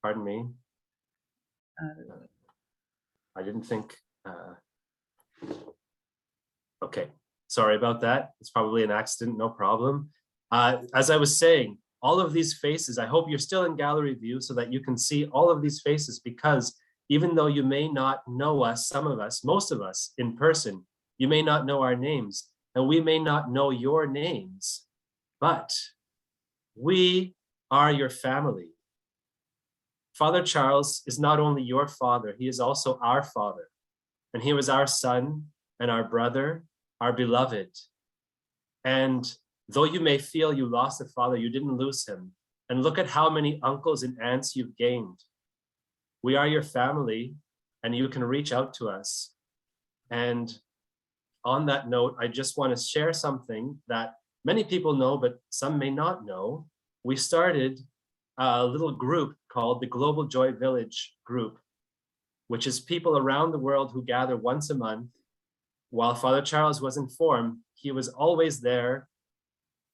Pardon me. I didn't think, okay, sorry about that. It's probably an accident, no problem. As I was saying, all of these faces, I hope you're still in gallery view so that you can see all of these faces, because even though you may not know us, some of us, most of us in person, you may not know our names, and we may not know your names, but we are your family. Father Charles is not only your father, he is also our father. And he was our son and our brother, our beloved. And though you may feel you lost a father, you didn't lose him. And look at how many uncles and aunts you've gained. We are your family, and you can reach out to us. And on that note, I just want to share something that many people know, but some may not know. We started a little group called the Global Joy Village Group, which is people around the world who gather once a month. While Father Charles was in form, he was always there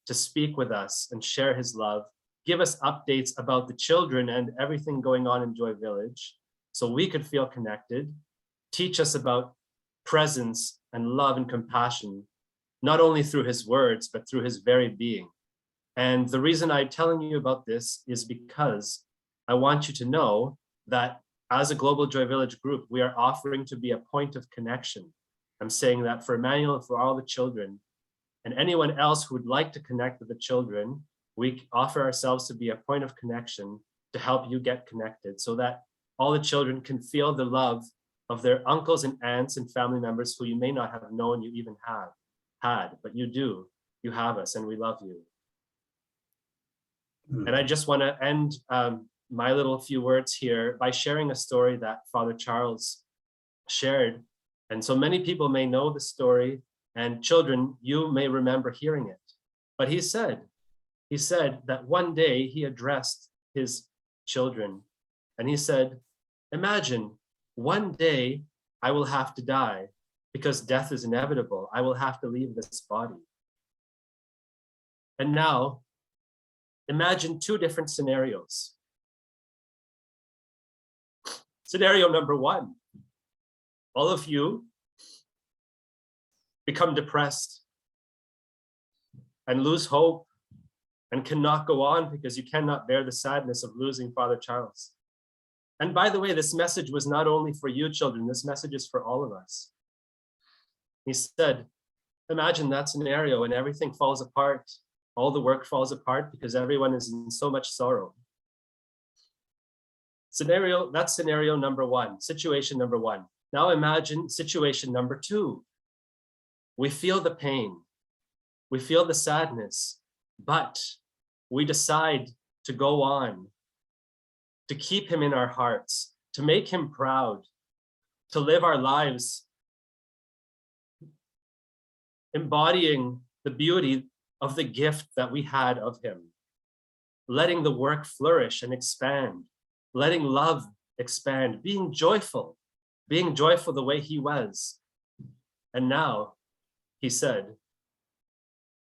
to speak with us and share his love, give us updates about the children and everything going on in Joy Village so we could feel connected, teach us about presence and love and compassion, not only through his words, but through his very being. And the reason I'm telling you about this is because I want you to know that as a Global Joy Village group, we are offering to be a point of connection. I'm saying that for Emmanuel and for all the children, and anyone else who would like to connect with the children, we offer ourselves to be a point of connection to help you get connected so that all the children can feel the love of their uncles and aunts and family members who you may not have known you even have had, but you do. You have us and we love you. And I just want to end my little few words here by sharing a story that Father Charles shared. And so many people may know the story, and children, you may remember hearing it. But he said that one day he addressed his children and he said, imagine one day I will have to die because death is inevitable. I will have to leave this body. And now imagine two different scenarios. Scenario number one, all of you become depressed and lose hope and cannot go on because you cannot bear the sadness of losing Father Charles. And by the way, this message was not only for you children, this message is for all of us. He said, imagine that scenario and everything falls apart. All the work falls apart because everyone is in so much sorrow. That's scenario number one, situation number one. Now imagine situation number two. We feel the pain, we feel the sadness, but we decide to go on, to keep him in our hearts, to make him proud, to live our lives embodying the beauty of the gift that we had of him, letting the work flourish and expand, letting love expand, being joyful the way he was. And now, he said,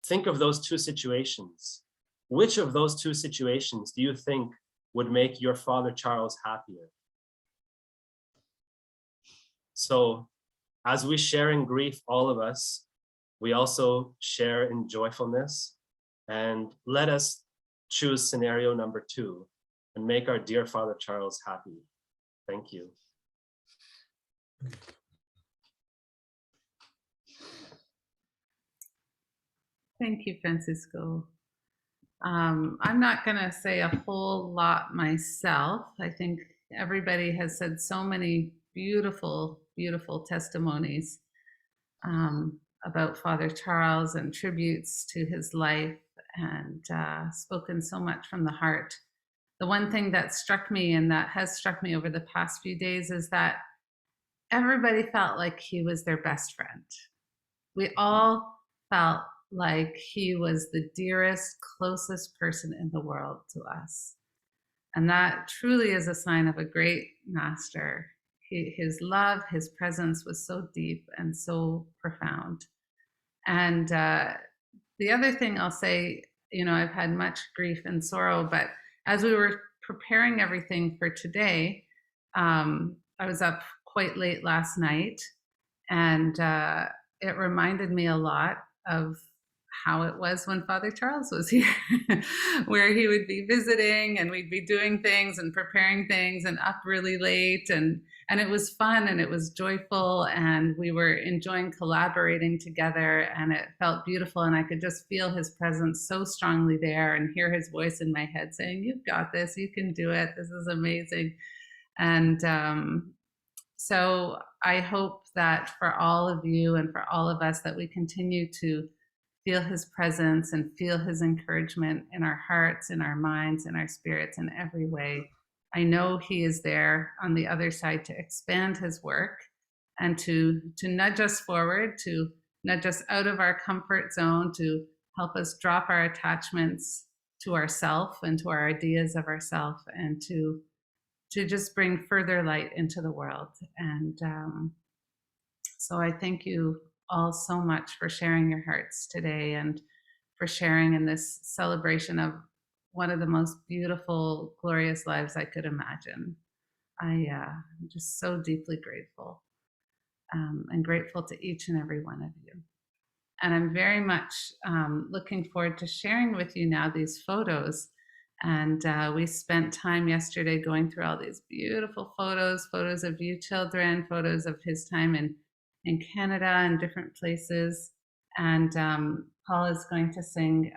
think of those two situations. Which of those two situations do you think would make your Father Charles happier? So as we share in grief, all of us, we also share in joyfulness, and let us choose scenario number two and make our dear Father Charles happy. Thank you. Thank you, Francisco. I'm not going to say a whole lot myself. I think everybody has said so many beautiful, beautiful testimonies about Father Charles and tributes to his life, and spoken so much from the heart. The one thing that struck me, and that has struck me over the past few days, is that everybody felt like he was their best friend. We all felt like he was the dearest, closest person in the world to us. And that truly is a sign of a great master. His love, his presence was so deep and so profound. And the other thing I'll say, I've had much grief and sorrow, but as we were preparing everything for today, I was up quite late last night, and it reminded me a lot of how it was when Father Charles was here, where he would be visiting and we'd be doing things and preparing things and up really late. And it was fun and it was joyful and we were enjoying collaborating together and it felt beautiful. And I could just feel his presence so strongly there and hear his voice in my head saying, "You've got this, you can do it. This is amazing." And so I hope that for all of you and for all of us that we continue to feel his presence and feel his encouragement in our hearts, in our minds, in our spirits, in every way. I know he is there on the other side to expand his work and to nudge us forward, to nudge us out of our comfort zone, to help us drop our attachments to ourself and to our ideas of ourself, and to just bring further light into the world. And so I thank you all so much for sharing your hearts today and for sharing in this celebration of one of the most beautiful, glorious lives I could imagine. I'm just so deeply grateful and grateful to each and every one of you. And I'm very much looking forward to sharing with you now these photos. And we spent time yesterday going through all these beautiful photos of you children, photos of his time in Canada and different places. And Paul is going to sing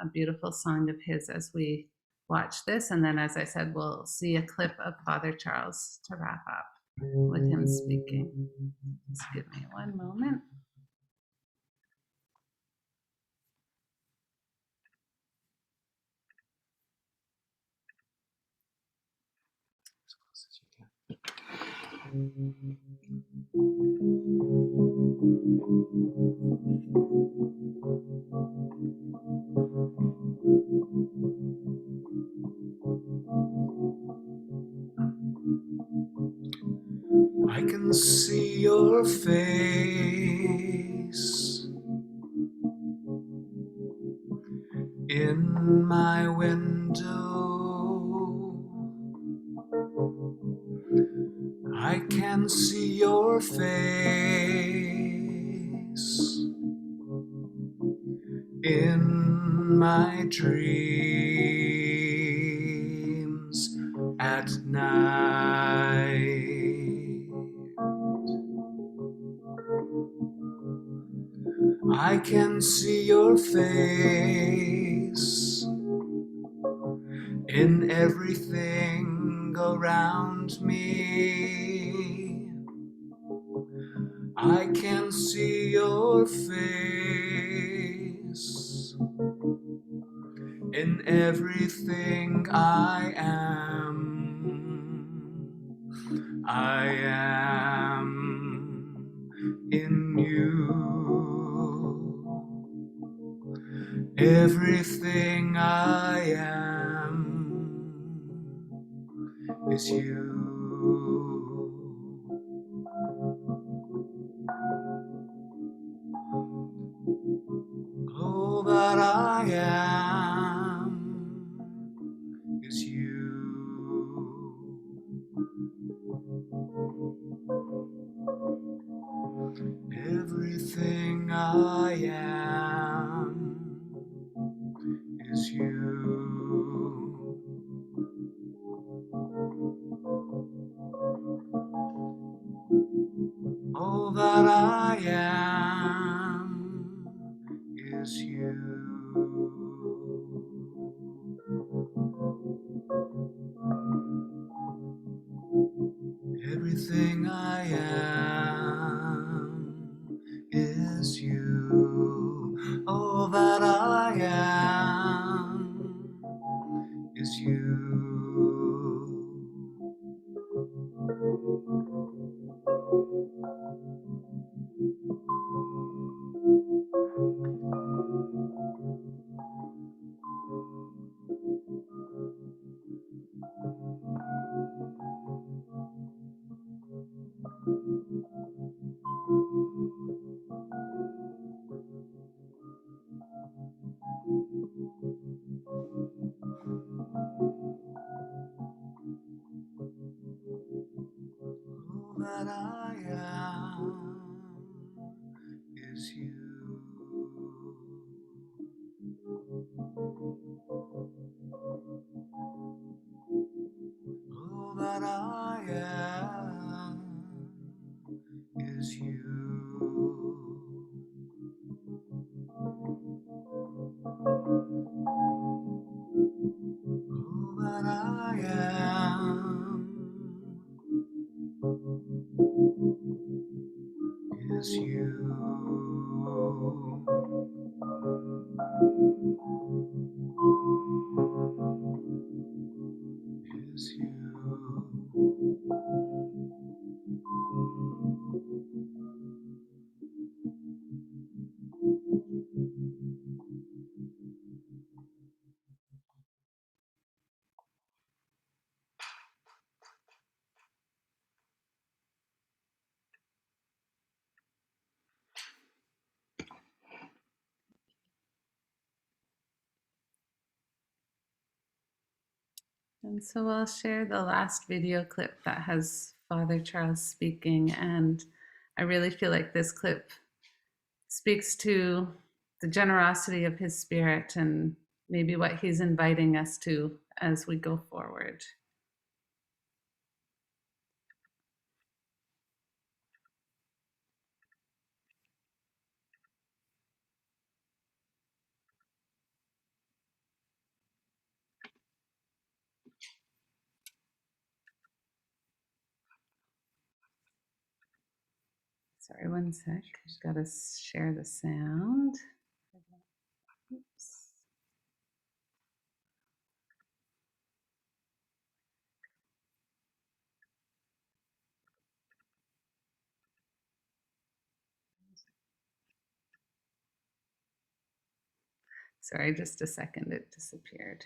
a beautiful song of his as we watch this. And then, as I said, we'll see a clip of Father Charles to wrap up with him speaking. Just give me one moment. I can see your face in my window. I can see your face in my dreams at night. I can see your face in everything around me. I can see your face in everything I am. I am in you. Everything I am is you. All that I am is you. Everything I am is you. All that I am is you. Everything I am is you. All that I am is you. All that I am is you. that I am is you. All that I am is you. Is you. And so I'll share the last video clip that has Father Charles speaking. And I really feel like this clip speaks to the generosity of his spirit and maybe what he's inviting us to as we go forward. Sorry, one sec. Just got to share the sound. Oops. Sorry, just a second, it disappeared.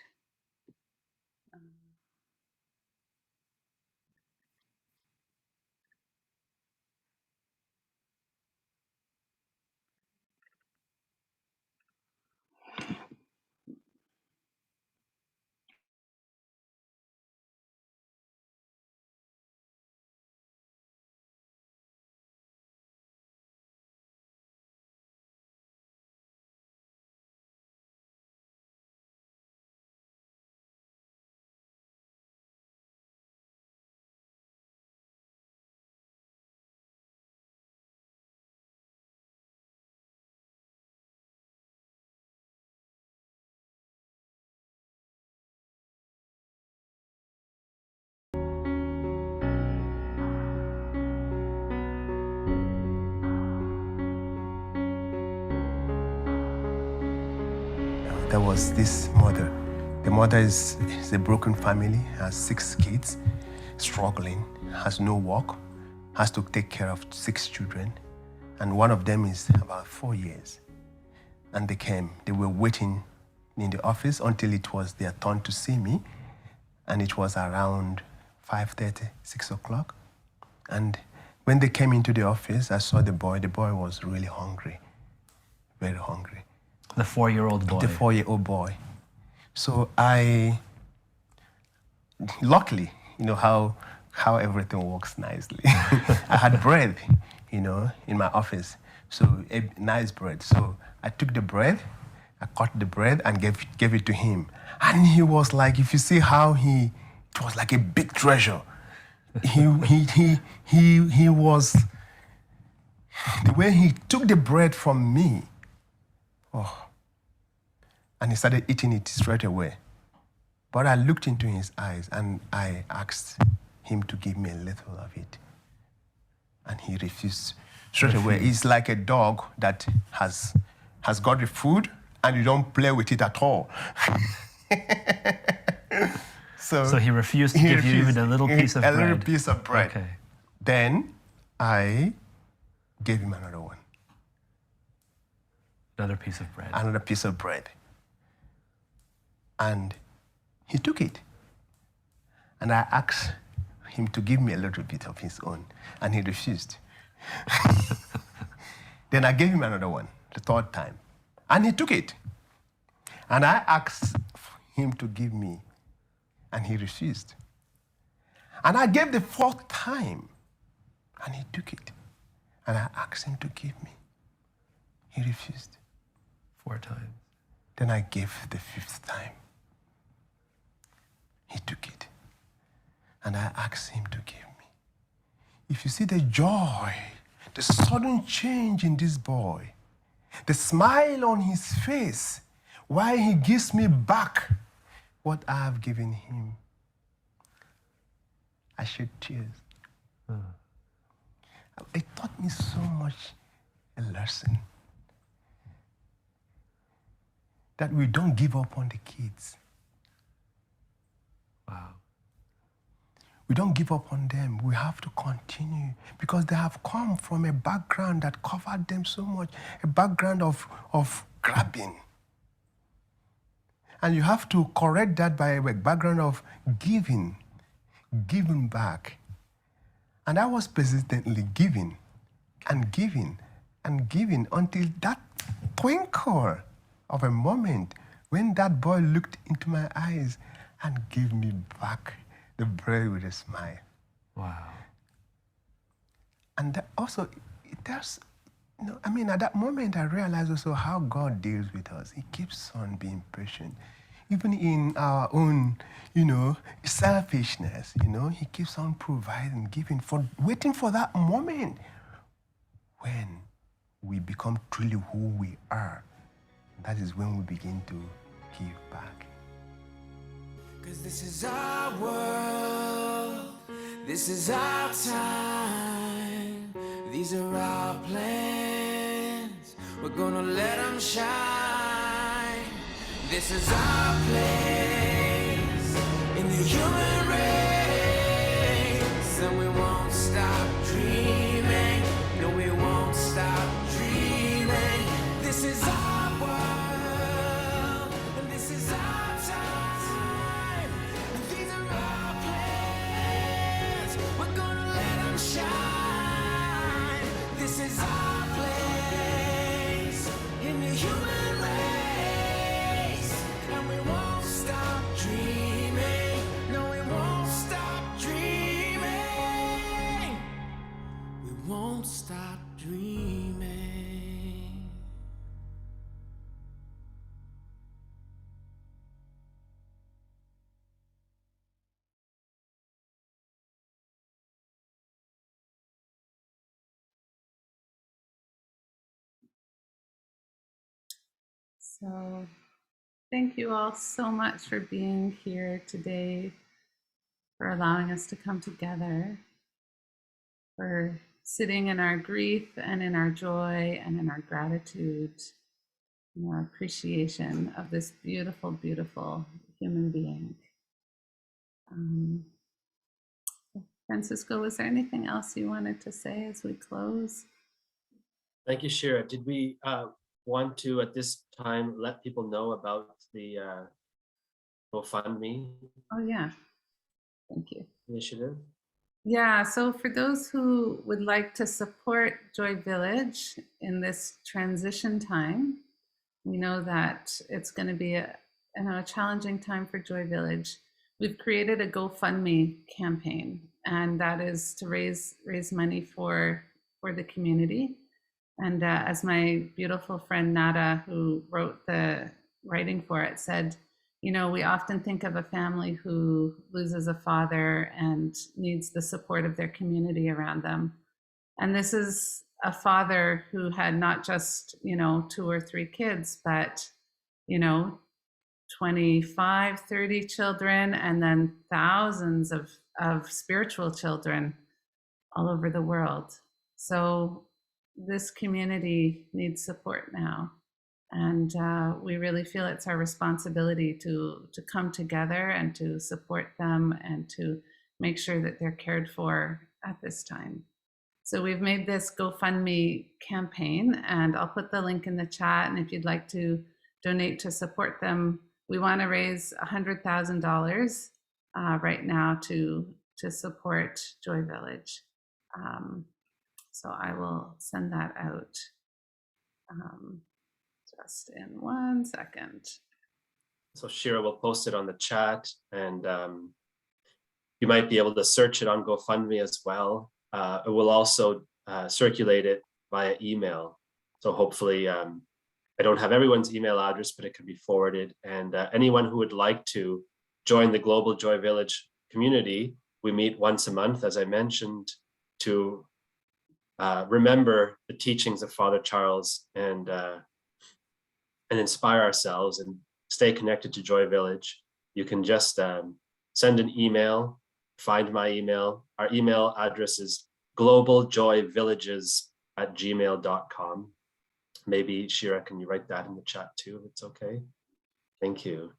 There was this mother. The mother is a broken family, has 6 kids, struggling, has no work, has to take care of 6 children, and one of them is about 4 years. And they came. They were waiting in the office until it was their turn to see me, and it was around 5:30, 6 o'clock. And when they came into the office, I saw the boy. The boy was really hungry, very hungry. The 4-year-old boy. The 4-year-old boy. So luckily, you know how everything works nicely. I had bread, you know, in my office. So a nice bread. So I took the bread, I cut the bread and gave it to him. And he was like, if you see how it was like a big treasure. He was, the way he took the bread from me, and he started eating it straight away. But I looked into his eyes and I asked him to give me a little of it. And he refused straight away. He's like a dog that has got the food and you don't play with it at all. So he refused to give you even a little piece of bread? A little piece of bread. Okay. Then I gave him another one. Another piece of bread. Another piece of bread. And he took it. And I asked him to give me a little bit of his own, and he refused. Then I gave him another one, the 3rd time, and he took it. And I asked him to give me, and he refused. And I gave the 4th time, and he took it. And I asked him to give me. He refused. 4 times. Then I gave the 5th time. He took it. and I asked him to give me. If you see the joy, the sudden change in this boy, the smile on his face, while he gives me back what I have given him, I shed tears. It taught me so much a lesson that we don't give up on the kids. Wow. We don't give up on them. We have to continue because they have come from a background that covered them so much, a background of grabbing. And you have to correct that by a background of giving back. And I was persistently giving and giving and giving until that twinkle of a moment when that boy looked into my eyes and gave me back the bread with a smile. Wow. And also, there's, at that moment I realized also how God deals with us. He keeps on being patient. Even in our own, selfishness, he keeps on providing, giving, waiting for that moment when we become truly who we are. That is when we begin to give back. Because this is our world, this is our time, these are our plans, we're gonna let them shine. This is our place in the human race, and we won't stop dreaming, no we won't stop dreaming. This is our world, and this is our time, and these are our plans, we're gonna let them shine. This is our place in the human race, and we won't stop dreaming, no we won't stop dreaming, we won't stop dreaming. So thank you all so much for being here today, for allowing us to come together, for sitting in our grief and in our joy and in our gratitude, and our appreciation of this beautiful, beautiful human being. Francisco, was there anything else you wanted to say as we close? Thank you, Shira. Did we want to, at this time, let people know about the GoFundMe Oh, yeah. Thank you. initiative? Yeah, so for those who would like to support Joy Village in this transition time, we know that it's going to be a challenging time for Joy Village. We've created a GoFundMe campaign, and that is to raise money for the community. And as my beautiful friend Nada, who wrote the writing for it, said, we often think of a family who loses a father and needs the support of their community around them. And this is a father who had not just, 2 or 3 kids, but, 25, 30 children, and then thousands of spiritual children all over the world. So this community needs support now. And we really feel it's our responsibility to come together and to support them and to make sure that they're cared for at this time. So we've made this GoFundMe campaign, and I'll put the link in the chat. And if you'd like to donate to support them, we want to raise $100,000 right now to support Joy Village. So I will send that out. Just in 1 second. So Shira will post it on the chat, and you might be able to search it on GoFundMe as well. It will also circulate it via email. So hopefully, I don't have everyone's email address, but it can be forwarded. And anyone who would like to join the Global Joy Village community We meet once a month, as I mentioned, to remember the teachings of Father Charles and inspire ourselves and stay connected to Joy Village. You can just send an email, find my email. Our email address is globaljoyvillages@gmail.com. Maybe Shira, can you write that in the chat too, if it's okay? Thank you.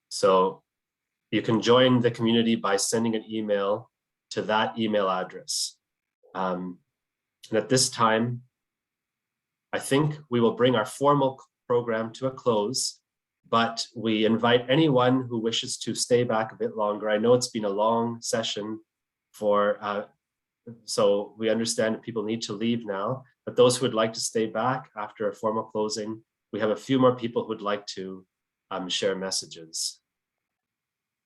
So you can join the community by sending an email to that email address. And at this time, I think we will bring our formal program to a close, but we invite anyone who wishes to stay back a bit longer. I know it's been a long session so we understand that people need to leave now, but those who would like to stay back after a formal closing, we have a few more people who would like to share messages.